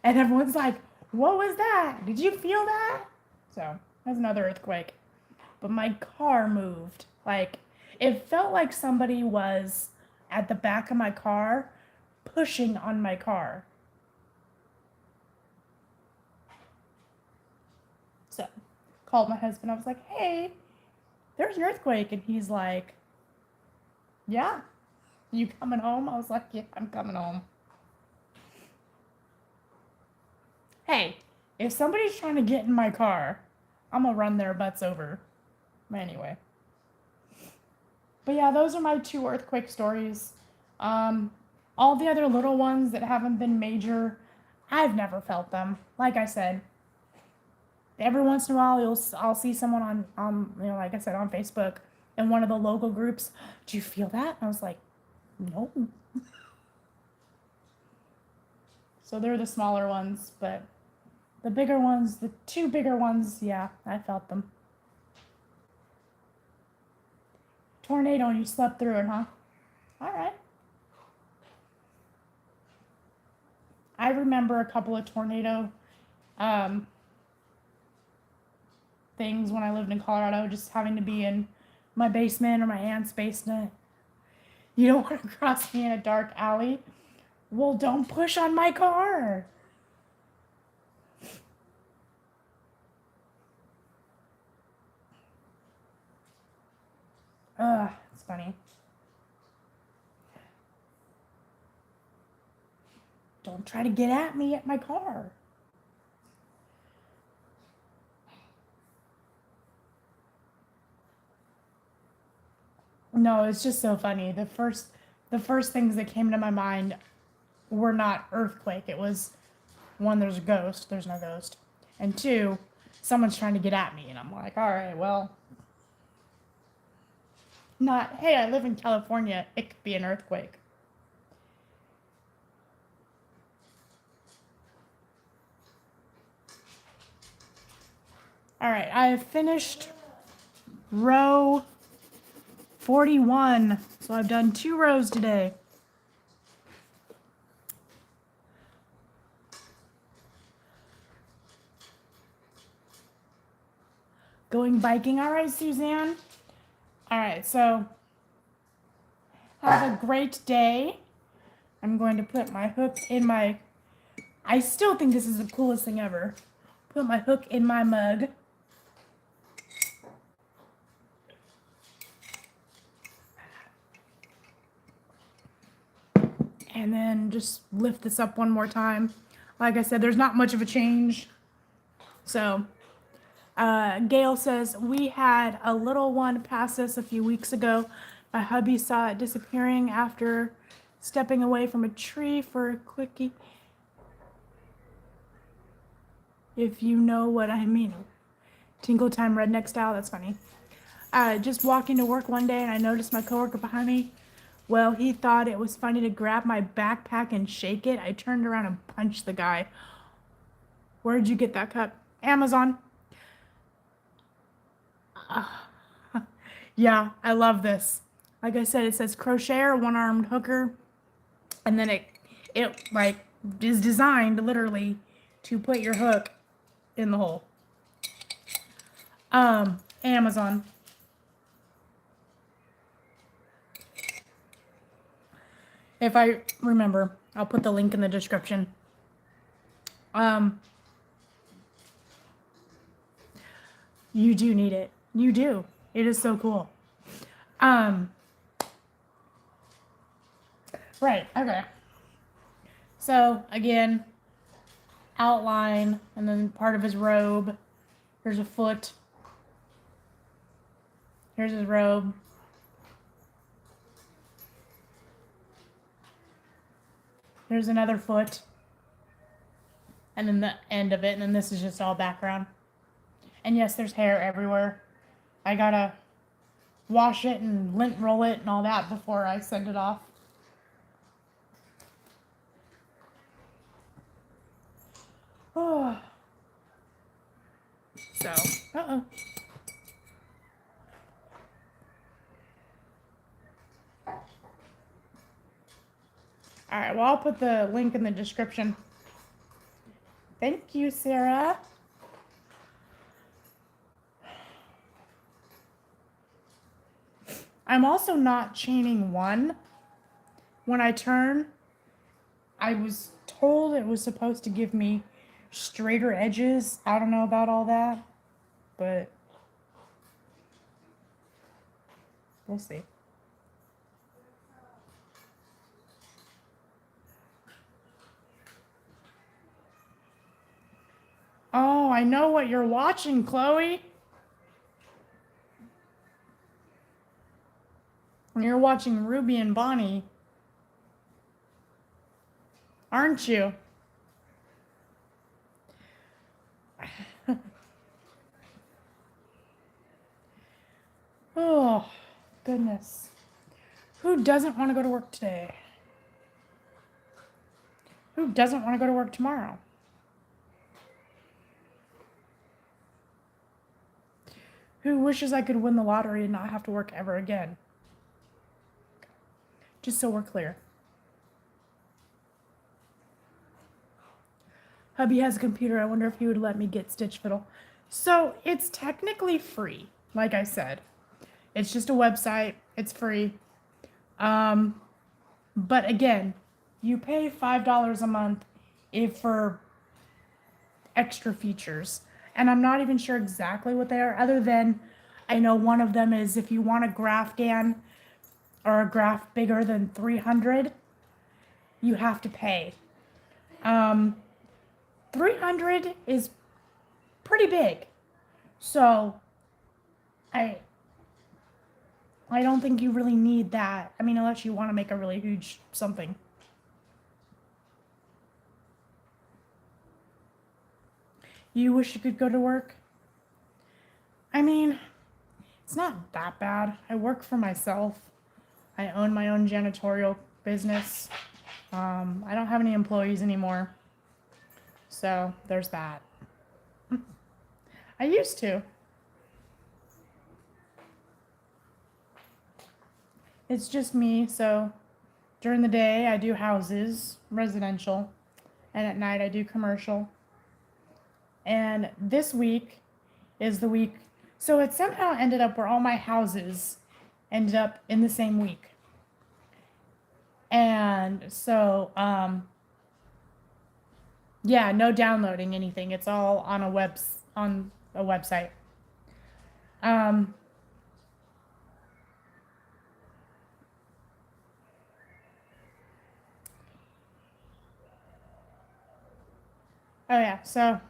And everyone's like, what was that? Did you feel that? So that's another earthquake. But my car moved. Like, it felt like somebody was at the back of my car pushing on my car. So, called my husband. I was like, hey, there's an earthquake. And he's like, yeah, you coming home? I was like, yeah, I'm coming home. Hey, if somebody's trying to get in my car, I'm going to run their butts over. Anyway. But yeah, those are my 2 earthquake stories. All the other little ones that haven't been major, I've never felt them. Like I said, every once in a while I'll see someone on like I said, on Facebook in one of the local groups. Do you feel that? And I was like, no. So they're the smaller ones, but the bigger ones, the 2 bigger ones, yeah, I felt them. Tornado, and you slept through it, huh? All right. I remember a couple of tornado things when I lived in Colorado, just having to be in my basement or my aunt's basement. You don't want to cross me in a dark alley. Well, don't push on my car. It's funny. Don't try to get at me at my car. No, it's just so funny. The first things that came to my mind were not earthquake. It was, 1, there's a ghost. There's no ghost. And 2, someone's trying to get at me. And I'm like, all right, well, not, hey, I live in California. It could be an earthquake. All right, I have finished row 41. So I've done 2 rows today. Going biking. All right, Suzanne. All right, so have a great day. I'm going to put my hook in my, I still think this is the coolest thing ever. Put my hook in my mug. and just lift this up one more time. Like I said, there's not much of a change. So, Gail says, we had a little one pass us a few weeks ago. My hubby saw it disappearing after stepping away from a tree for a quickie. If you know what I mean. Tinkle time redneck style, that's funny. Just walking to work one day and I noticed my coworker behind me. Well, he thought it was funny to grab my backpack and shake it. I turned around and punched the guy. Where'd you get that cup? Amazon. Yeah, I love this. Like I said, it says crocheter, one-armed hooker, and then it like is designed literally to put your hook in the hole. Amazon. If I remember, I'll put the link in the description. You do need it. You do. It is so cool. Right, okay. So, again, outline, and then part of his robe. Here's a foot. Here's his robe. Here's another foot. And then the end of it, and then this is just all background. And yes, there's hair everywhere. I gotta wash it and lint roll it and all that before I send it off. Oh. So, uh-oh. Alright, well, I'll put the link in the description. Thank you, Sarah. I'm also not chaining one. When I turn, I was told it was supposed to give me straighter edges. I don't know about all that, but we'll see. Oh, I know what you're watching, Chloe. You're watching Ruby and Bonnie, aren't you? Oh, goodness. Who doesn't want to go to work today? Who doesn't want to go to work tomorrow? Who wishes I could win the lottery and not have to work ever again? Just so we're clear. Hubby has a computer. I wonder if he would let me get Stitch Fiddle. So it's technically free, like I said. It's just a website. It's free. But again, you pay $5 a month for extra features. And I'm not even sure exactly what they are, other than I know one of them is if you want a graph GAN or a graph bigger than 300, you have to pay. 300 is pretty big. So I don't think you really need that. I mean, unless you want to make a really huge something. You wish you could go to work? I mean, it's not that bad. I work for myself. I own my own janitorial business. I don't have any employees anymore. So there's that. I used to. It's just me, so during the day I do houses, residential, and at night I do commercial. And this week is the week, so it somehow ended up where all my houses ended up in the same week. And so, yeah, no downloading anything. It's all on a website. Oh yeah, so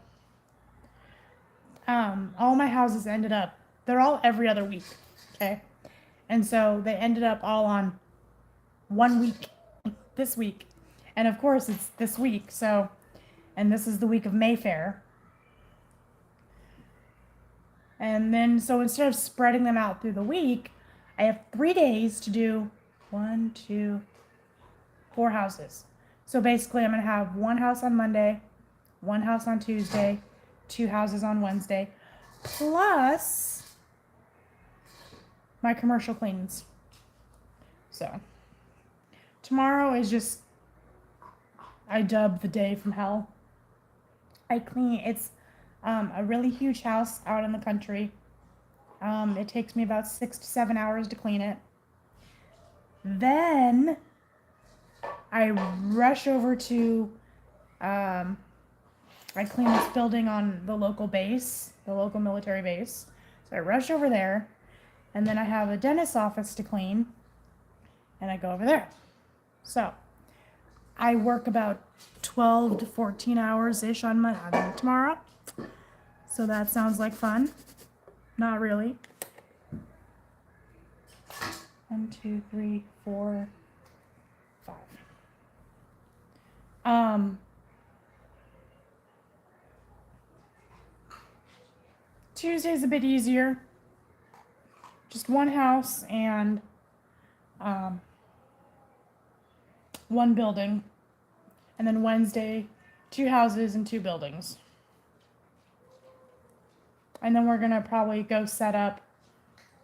all my houses ended up, they're all every other week, okay? And so they ended up all on 1 week, this week. And of course it's this week, so, and this is the week of Mayfair. And then, so instead of spreading them out through the week, I have 3 days to do 1, 2, 4 houses. So basically I'm gonna have one house on Monday, one house on Tuesday, 2 houses on Wednesday, plus my commercial cleans. So tomorrow is just, I dub the day from hell. I clean, it's a really huge house out in the country. It takes me about 6 to 7 hours to clean it. Then I rush over to, I clean this building on the local base, the local military base. So I rush over there, and then I have a dentist's office to clean, and I go over there. So I work about 12 to 14 hours-ish on tomorrow. So that sounds like fun. Not really. 1, 2, 3, 4, 5. Tuesday's a bit easier. Just one house and one building. And then Wednesday, 2 houses and 2 buildings. And then we're gonna probably go set up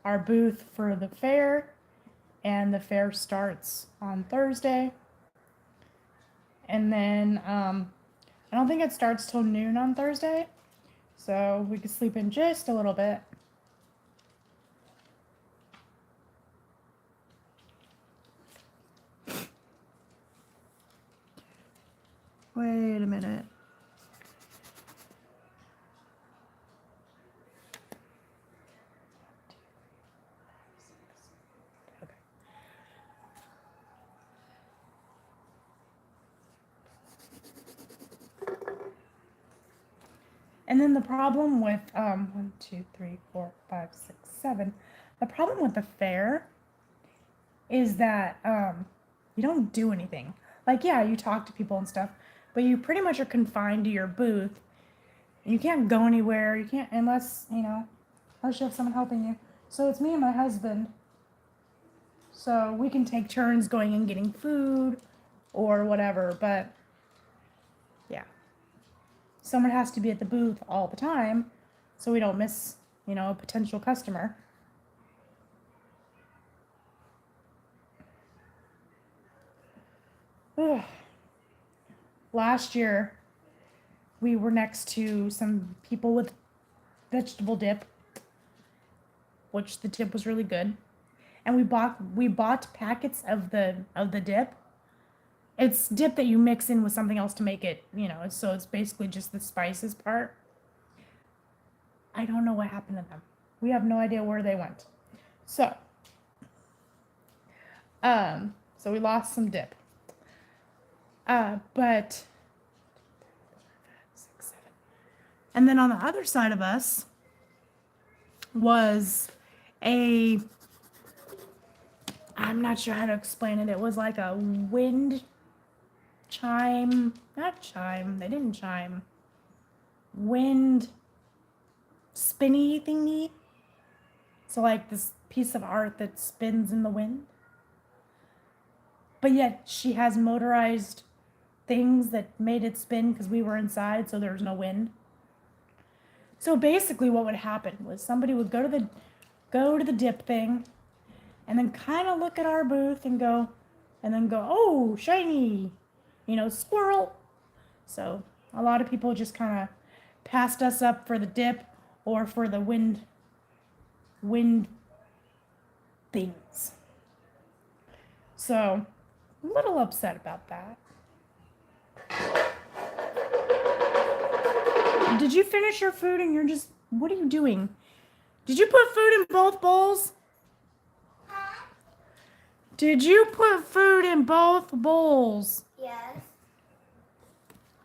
our booth for the fair. And the fair starts on Thursday. And then I don't think it starts till noon on Thursday. So we could sleep in just a little bit. Wait a minute. Okay. And then the problem with 1, 2, 3, 4, 5, 6, 7. The problem with the fair is that you don't do anything. Like, yeah, you talk to people and stuff, but you pretty much are confined to your booth. You can't go anywhere. You can't, unless you have someone helping you. So it's me and my husband. So we can take turns going and getting food or whatever, but yeah. Someone has to be at the booth all the time so we don't miss, a potential customer. Ugh. Last year, we were next to some people with vegetable dip, which the dip was really good. And we bought packets of the dip. It's dip that you mix in with something else to make it, so it's basically just the spices part. I don't know what happened to them. We have no idea where they went. So we lost some dip. But 6, 7. And then on the other side of us was I'm not sure how to explain it. It was like a wind chime, not chime, they didn't chime. Wind spinny thingy. So like this piece of art that spins in the wind. But yet she has motorized things that made it spin because we were inside, so there was no wind. So basically what would happen was somebody would go to the dip thing and then kind of look at our booth and go, oh, shiny, squirrel. So a lot of people just kind of passed us up for the dip or for the wind things. So I'm a little upset about that. Did you finish your food and what are you doing? Did you put food in both bowls? Did you put food in both bowls? Yes.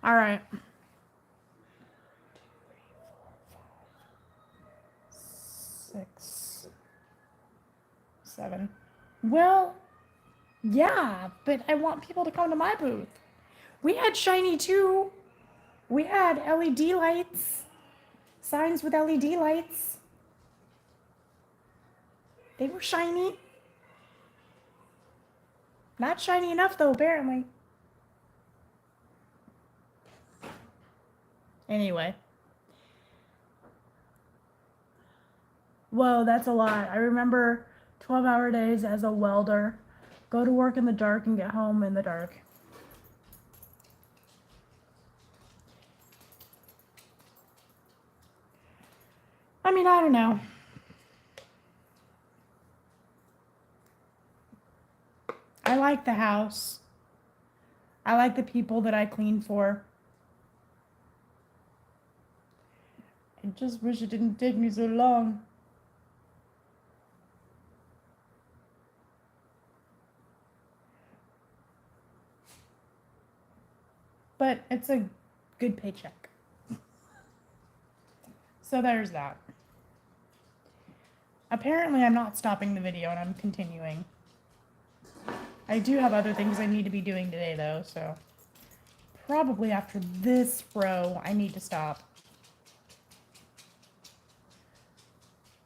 All right. 6, 7. Well, yeah, but I want people to come to my booth. We had shiny too. We had LED lights, signs with LED lights. They were shiny. Not shiny enough though, apparently. Anyway. Whoa, that's a lot. I remember 12-hour days as a welder. Go to work in the dark and get home in the dark. I mean, I don't know. I like the house. I like the people that I clean for. I just wish it didn't take me so long. But it's a good paycheck. So there's that. Apparently I'm not stopping the video and I'm continuing. I do have other things I need to be doing today though, so probably after this row I need to stop.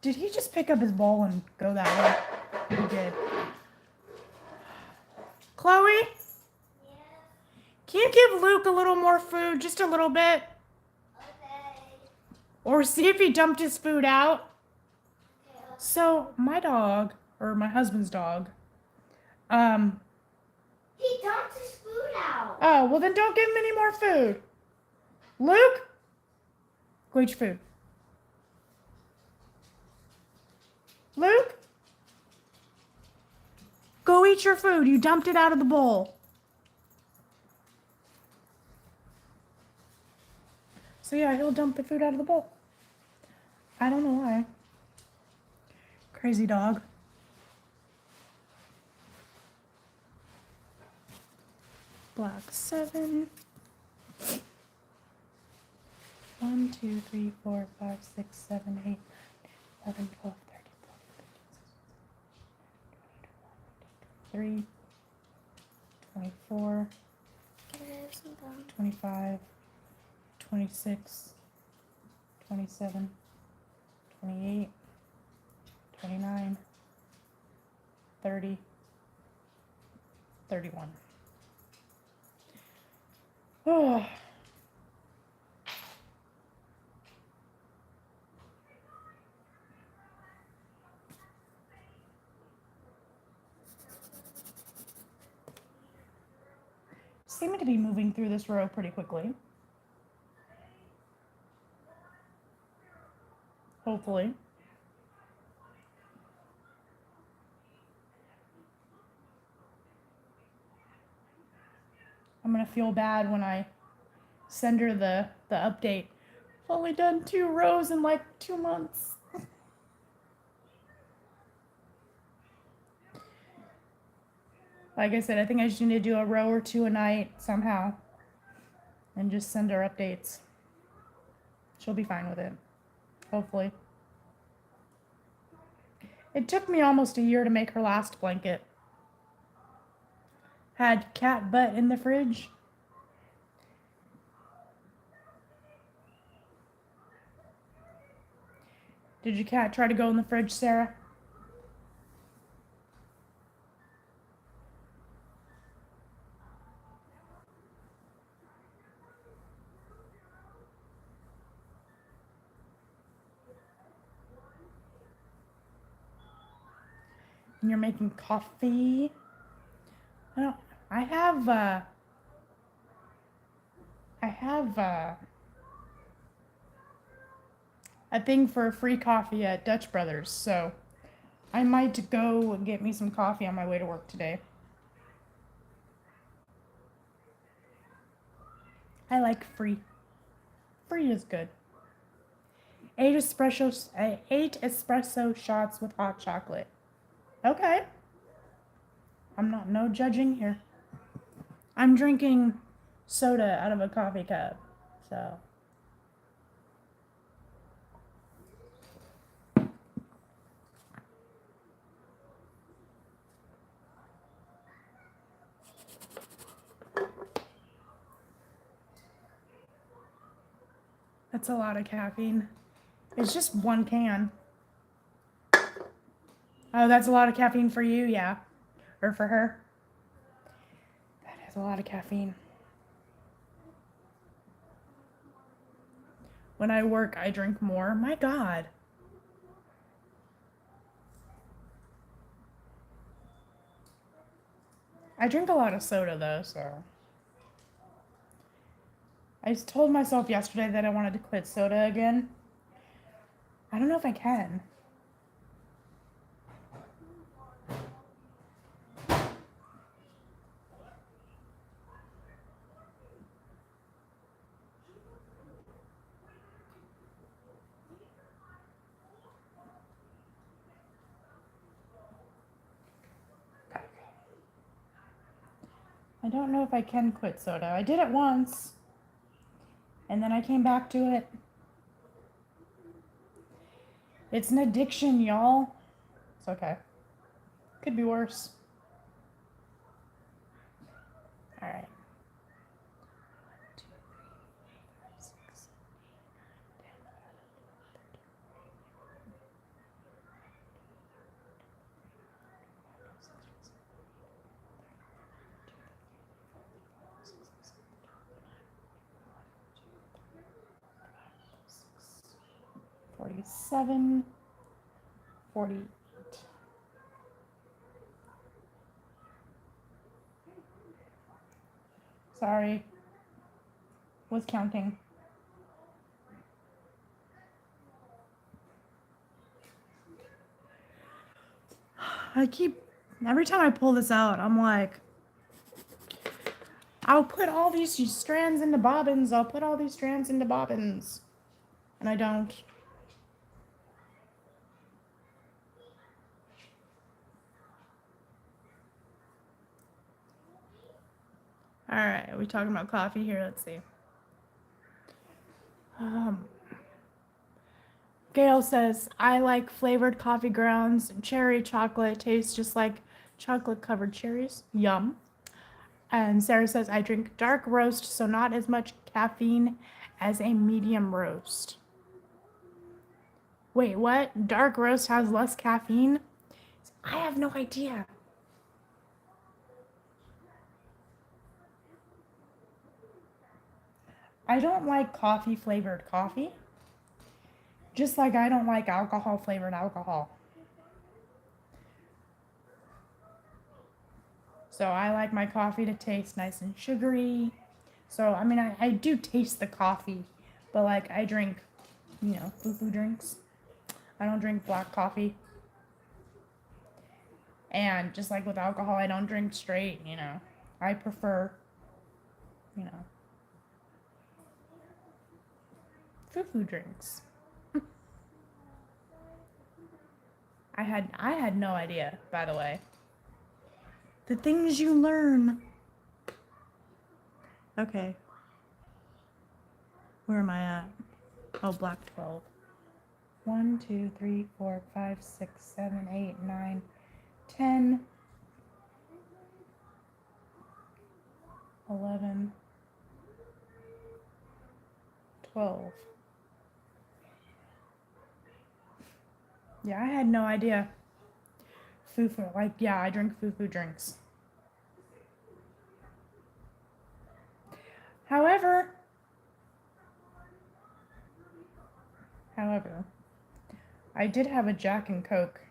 Did he just pick up his ball and go that way? He did. Chloe? Yeah. Can you give Luke a little more food? Just a little bit? Okay. Or see if he dumped his food out? Okay. So, my dog, or my husband's dog, He dumped his food out. oh, well then don't give him any more food. Luke? Go eat your food. Luke? Go eat your food. You dumped it out of the bowl. So yeah, he'll dump the food out of the bowl. I don't know why. Crazy dog. Black 7. 1, 2, 3, 4, 5, 6, 7, 8, 11, 12, 13, 14, 15, 16, 17, 18, 19, 20, 21, 22, 23, 24, Can I have some gum? 25, 26, 27, 28, 29, 30, 31. Oh. Seem to be moving through this row pretty quickly. Hopefully. I'm gonna feel bad when I send her the update. I've only done 2 rows in like 2 months. Like I said, I think I just need to do a row or 2 a night somehow. And just send her updates. She'll be fine with it. Hopefully. It took me almost a year to make her last blanket. Had cat butt in the fridge. Did your cat try to go in the fridge, Sarah? And you're making coffee. I have a thing for free coffee at Dutch Brothers, so I might go and get me some coffee on my way to work today. I like free. Free is good. 8 espresso shots with hot chocolate. Okay. I'm not no judging here. I'm drinking soda out of a coffee cup, so. That's a lot of caffeine. It's just one can. Oh, that's a lot of caffeine for you, yeah. Or for her. That is a lot of caffeine. When I work, I drink more. My God. I drink a lot of soda though, so. I just told myself yesterday that I wanted to quit soda again. I don't know if I can. I don't know if I can quit soda. I did it once, and then I came back to it. It's an addiction, y'all. It's okay. Could be worse. All right. 47, 48. Sorry. Was counting. Every time I pull this out, I'm like, I'll put all these strands into bobbins. I'll put all these strands into bobbins. And I don't. All right, are we talking about coffee here? Let's see. Gail says, I like flavored coffee grounds. Cherry chocolate tastes just like chocolate covered cherries. Yum. And Sarah says, I drink dark roast, so not as much caffeine as a medium roast. Wait, what? Dark roast has less caffeine? I have no idea. I don't like coffee flavored coffee. Just like I don't like alcohol flavored alcohol. So I like my coffee to taste nice and sugary. So, I mean, I do taste the coffee, but like I drink, foo-foo drinks. I don't drink black coffee. And just like with alcohol, I don't drink straight, I prefer, foo-foo drinks. I had no idea, by the way. The things you learn. Okay. Where am I at? Oh, black 12. 1, 2, 3, 4, 5, 6, 7, 8, 9, 10, 11, 12. Yeah, I had no idea. Foo-foo. I drink foo-foo drinks. However, I did have a Jack and Coke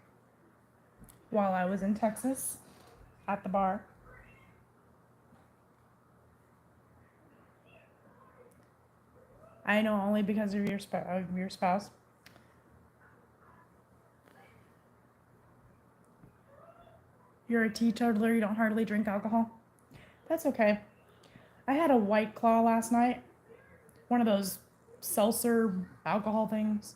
while I was in Texas at the bar. I know only because of your spouse. You're a teetotaler, you don't hardly drink alcohol. That's okay. I had a White Claw last night. One of those seltzer alcohol things.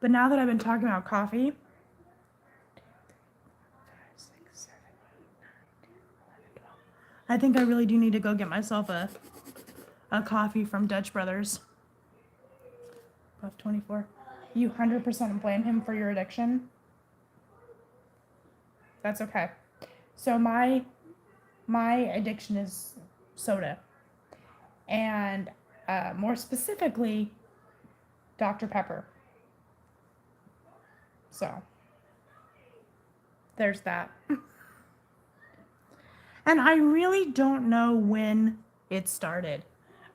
But now that I've been talking about coffee, 5, 6, 7, 8, 9, 10, 11, 12. I think I really do need to go get myself a coffee from Dutch Brothers. Buff 24. You 100% blame him for your addiction. That's okay. So my addiction is soda, and more specifically, Dr. Pepper. So there's that. And I really don't know when it started.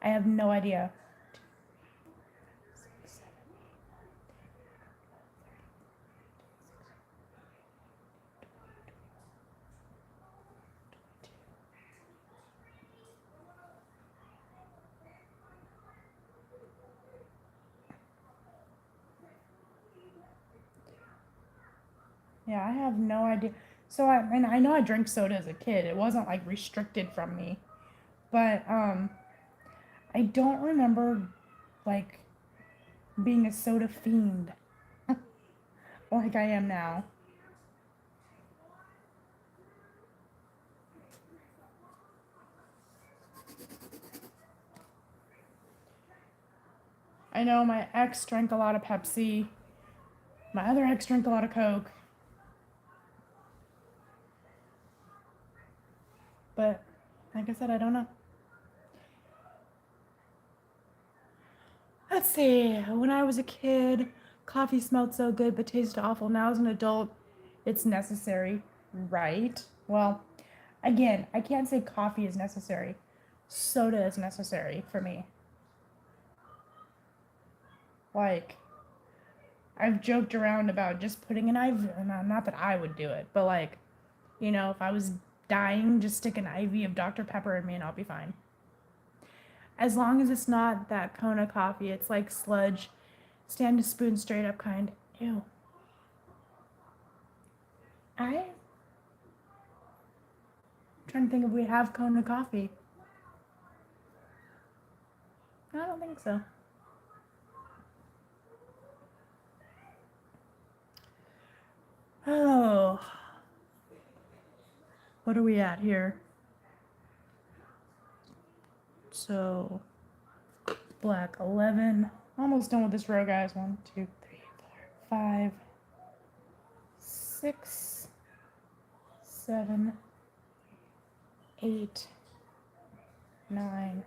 I have no idea. Yeah, I have no idea. So I know I drank soda as a kid. It wasn't like restricted from me. But I don't remember like being a soda fiend like I am now. I know my ex drank a lot of Pepsi. My other ex drank a lot of Coke. But like I said, I don't know. Let's see. When I was a kid, coffee smelled so good but tasted awful. Now as an adult, it's necessary, right? Well, again, I can't say coffee is necessary. Soda is necessary for me. Like, I've joked around about just putting an IV, not that I would do it, but like, you know, if I was dying, just stick an IV of Dr. Pepper in me and I'll be fine. As long as it's not that Kona coffee, it's like sludge, stand a spoon straight up kind. Ew. I'm trying to think if we have Kona coffee. I don't think so. Oh. What are we at here? So, black 11. Almost done with this row, guys. 1, 2, 3, 4, 5, 6, 7, 8, 9,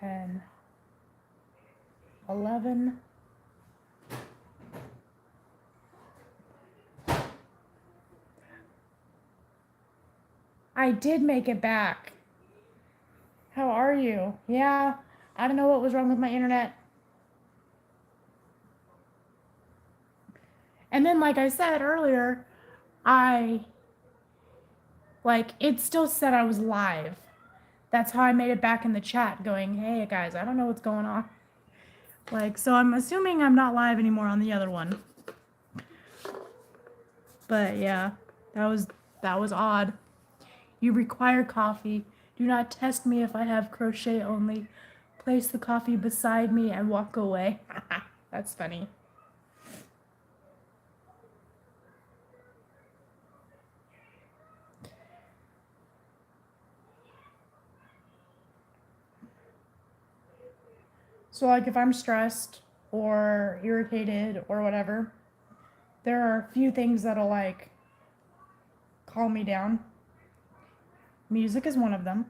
10, 11. I did make it back. How are you? Yeah, I don't know what was wrong with my internet. And then, like I said earlier, it still said I was live. That's how I made it back in the chat, going, hey guys, I don't know what's going on. So I'm assuming I'm not live anymore on the other one. But yeah, that was odd. You require coffee. Do not test me if I have crochet only. Place the coffee beside me and walk away. That's funny. So like if I'm stressed or irritated or whatever, there are a few things that'll like calm me down. Music is one of them.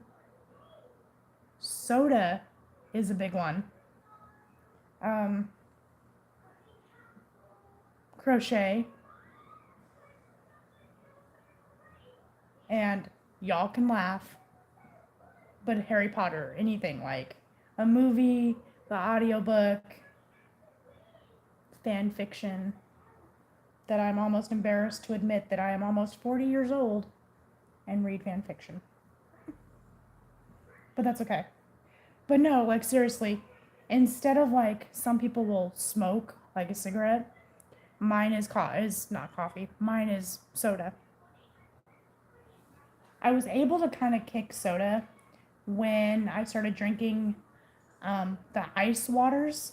Soda is a big one. Crochet. And y'all can laugh, but Harry Potter, anything like a movie, the audiobook, fan fiction, that I'm almost embarrassed to admit that I am almost 40 years old and read fan fiction. But that's okay. But no, like seriously, instead of like some people will smoke like a cigarette, mine is not coffee. Mine is soda. I was able to kind of kick soda when I started drinking the ice waters.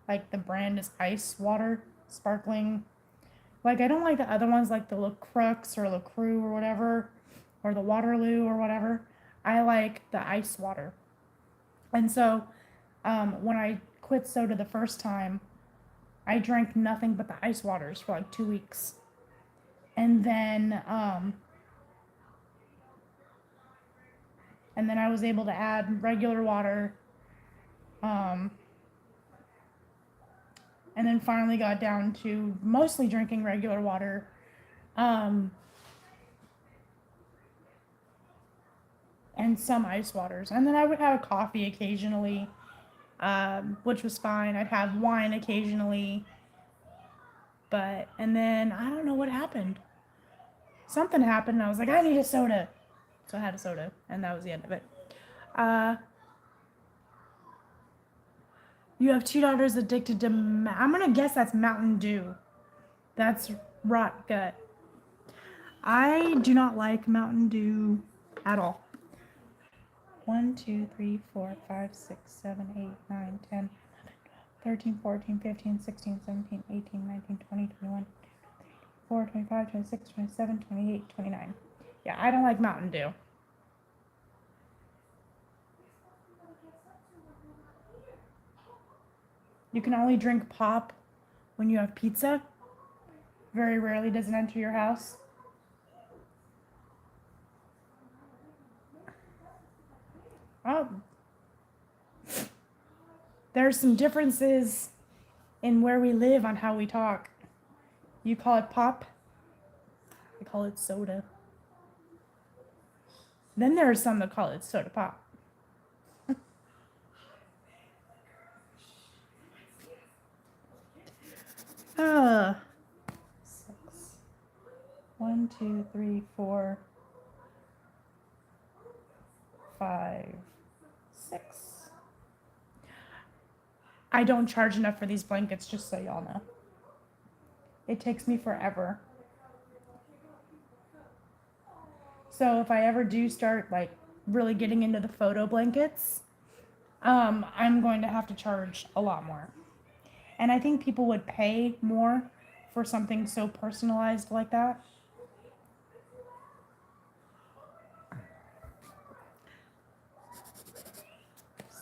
Like the brand is ice water, sparkling. Like I don't like the other ones like the LaCroix or LaCroix or whatever, or the Waterloo or whatever. I like the ice water. And so when I quit soda the first time, I drank nothing but the ice waters for like 2 weeks. And then I was able to add regular water. And then finally got down to mostly drinking regular water. And some ice waters. And then I would have a coffee occasionally, which was fine. I'd have wine occasionally. And then I don't know what happened. Something happened, and I was like, I need a soda. So I had a soda, and that was the end of it. You have 2 daughters addicted to, I'm going to guess that's Mountain Dew. That's rot gut. I do not like Mountain Dew at all. 1, 2, 3, 4, 5, 6, 7, 8, 9, 10, 13, 14, 15, 16, 17, 18, 19, 20, 21, 24, 25, 26, 27, 28, 29. Yeah, I don't like Mountain Dew. You can only drink pop when you have pizza. Very rarely does it enter your house. Oh. There's some differences in where we live on how we talk. You call it pop. I call it soda. Then there are some that call it soda pop. Ah. 6. 1, 2, 3, 4, 5, 6. I don't charge enough for these blankets, just so y'all know. It takes me forever. So if I ever do start like really getting into the photo blankets, I'm going to have to charge a lot more. And I think people would pay more for something so personalized like that.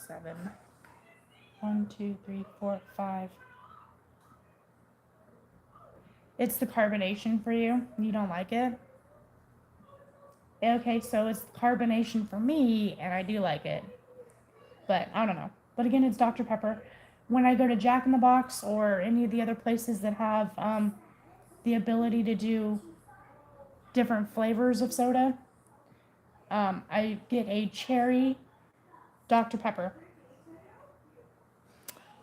Seven. 1, 2, 3, 4, 5. It's the carbonation for you. You don't like it? Okay, so it's carbonation for me, and I do like it. But I don't know. But again, it's Dr. Pepper. When I go to Jack in the Box or any of the other places that have the ability to do different flavors of soda, I get a cherry Dr. Pepper.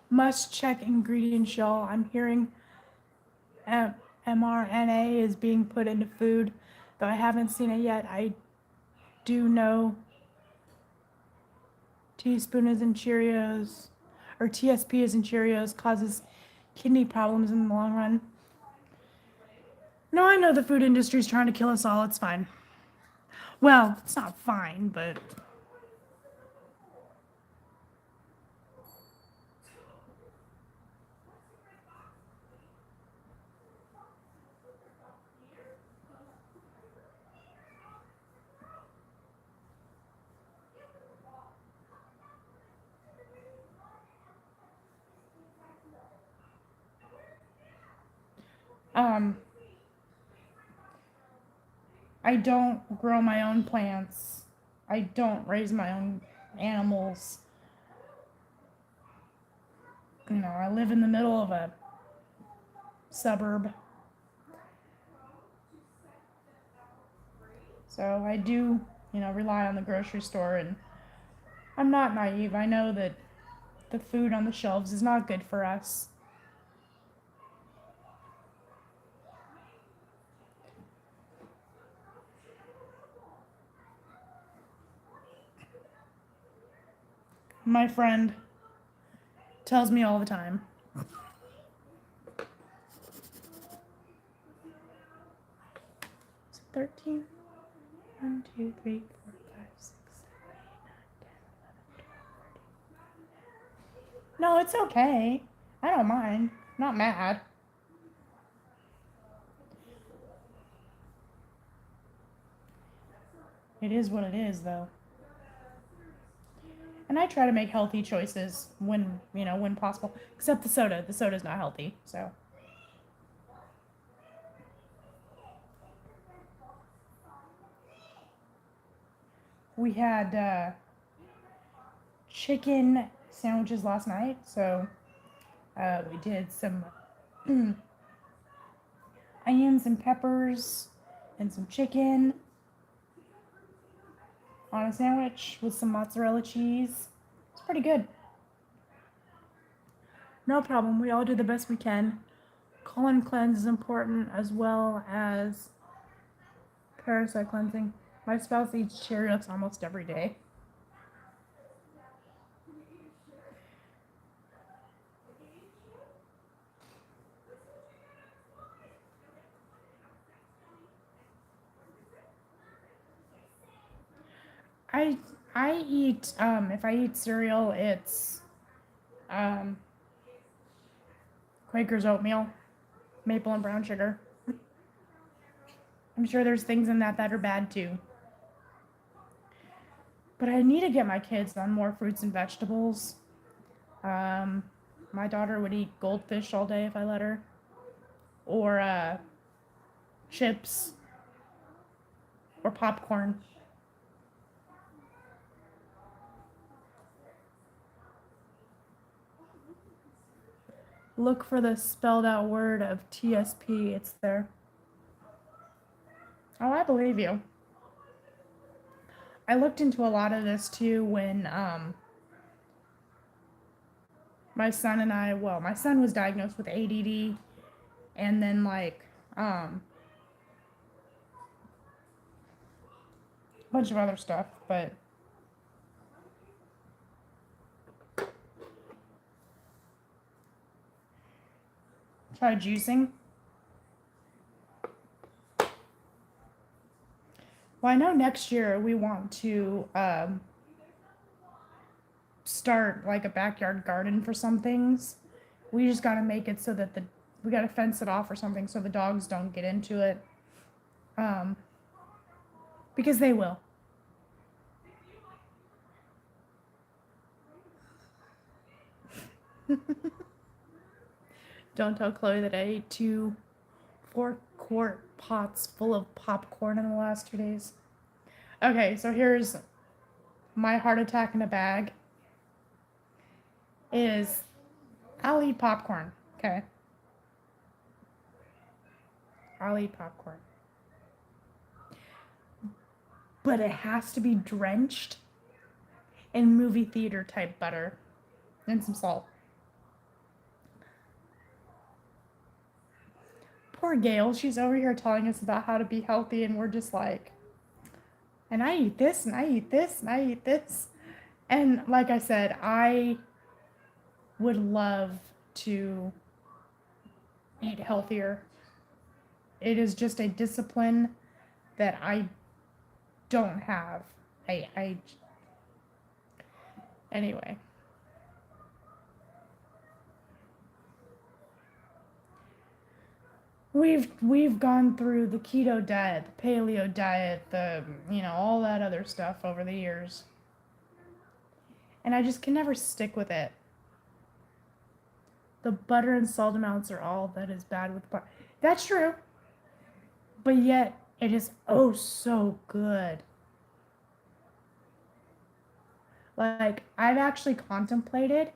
Must check ingredients, y'all. I'm hearing mRNA is being put into food, though I haven't seen it yet. I do know teaspoon is in Cheerios, or TSP is in Cheerios, causes kidney problems in the long run. No, I know the food industry is trying to kill us all. It's fine. Well, it's not fine, but I don't grow my own plants. I don't raise my own animals. You know, I live in the middle of a suburb. So I do, rely on the grocery store, and I'm not naive. I know that the food on the shelves is not good for us. My friend tells me all the time. Is it 13? 1, 2, 3, 4, 5, 6, 7, 8, 9, 10, 11, 12, 13. No, it's okay. I don't mind. I'm not mad. It is what it is, though. And I try to make healthy choices when, when possible. Except the soda. The soda's not healthy, so. We had chicken sandwiches last night, so we did some onions and peppers and some chicken on a sandwich with some mozzarella cheese. It's pretty good. No problem. We all do the best we can. Colon cleanse is important as well as parasite cleansing. My spouse eats cherry nuts almost every day. I eat if I eat cereal, it's um, Quaker's oatmeal, maple and brown sugar. I'm sure there's things in that are bad too. But I need to get my kids on more fruits and vegetables. My daughter would eat goldfish all day if I let her, or chips, or popcorn. Look for the spelled out word of TSP. It's there. Oh, I believe you. I looked into a lot of this too when my son was diagnosed with ADD, and then a bunch of other stuff, but try juicing. Well, I know next year we want to start like a backyard garden for some things. We just got to make it so that we got to fence it off or something so the dogs don't get into it. Because they will. Don't tell Chloe that I ate 2 4-quart pots full of popcorn in the last 2 days. Okay, so here's my heart attack in a bag. I'll eat popcorn. Okay. I'll eat popcorn. But it has to be drenched in movie theater type butter and some salt. Poor Gail, she's over here telling us about how to be healthy, and we're just like, and I eat this, and I eat this, and I eat this. And like I said, I would love to eat healthier. It is just a discipline that I don't have. Anyway. We've gone through the keto diet, the paleo diet, all that other stuff over the years. And I just can never stick with it. The butter and salt amounts are all that is bad with butter. That's true. But yet, it is oh so good. Like, I've actually contemplated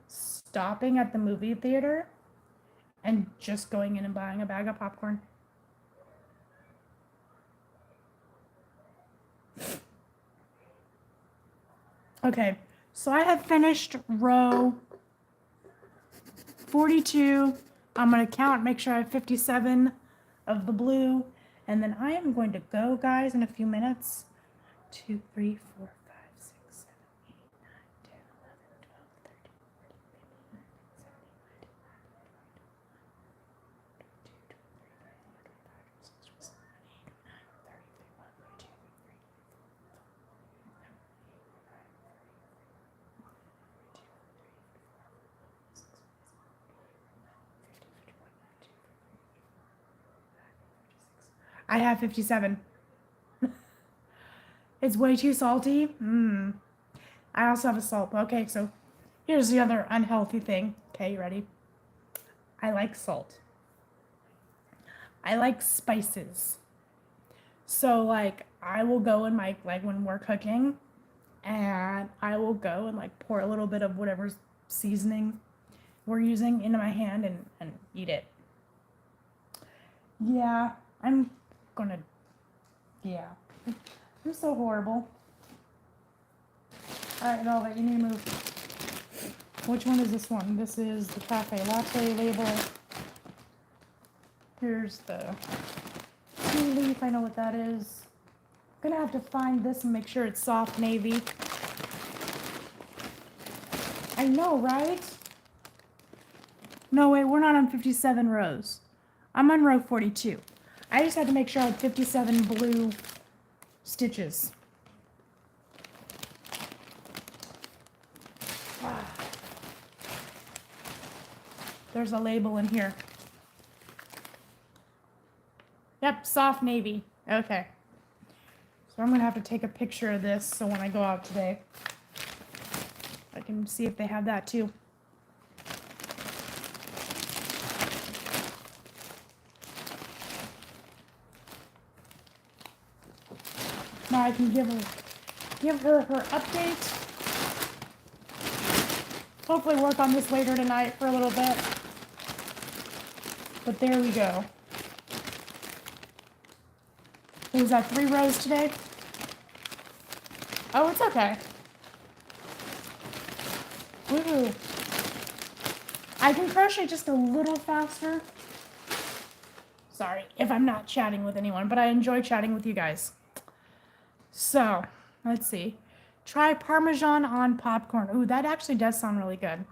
stopping at the movie theater and just going in and buying a bag of popcorn. Okay, so I have finished row 42. I'm going to count, make sure I have 57 of the blue, and then I am going to go, guys, in a few minutes. 2, 3, 4, 5, 6, 7, 8, 9, 10, 11, 12, 13, 14, 15, 16, 17, 18, 19, 20, 21, 22, 23, 24, 25, 26. I have 57. It's way too salty. I also have a salt. Okay, so here's the other unhealthy thing. Okay, you ready? I like salt. I like spices. So like I will go and like when we're cooking, and I will go and like pour a little bit of whatever seasoning we're using into my hand and eat it. Yeah, I'm gonna, yeah. I'm so horrible. Alright, Velvet, you need to move. Which one is this one? This is the cafe latte label. Here's the tea leaf. I know what that is. I'm gonna have to find this and make sure it's soft navy. I know, right? No, wait, we're not on 57 rows. I'm on row 42. I just had to make sure I had 57 blue stitches. There's a label in here. Yep, soft navy. Okay. So I'm gonna have to take a picture of this so when I go out today, I can see if they have that too. Now I can give her her update. Hopefully work on this later tonight for a little bit. But there we go. Was that 3 rows today? Oh, it's okay. Woohoo. I can crochet just a little faster. Sorry if I'm not chatting with anyone, but I enjoy chatting with you guys. So, let's see. Try Parmesan on popcorn. Ooh, that actually does sound really good.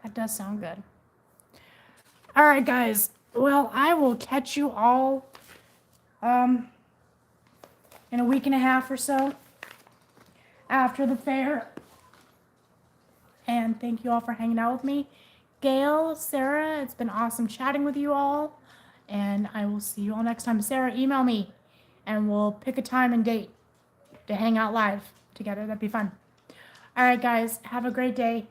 That does sound good. All right, guys. Well, I will catch you all in a week and a half or so after the fair. And thank you all for hanging out with me. Gail, Sarah, it's been awesome chatting with you all. And I will see you all next time. Sarah, email me and we'll pick a time and date to hang out live together. That'd be fun. All right, guys, have a great day.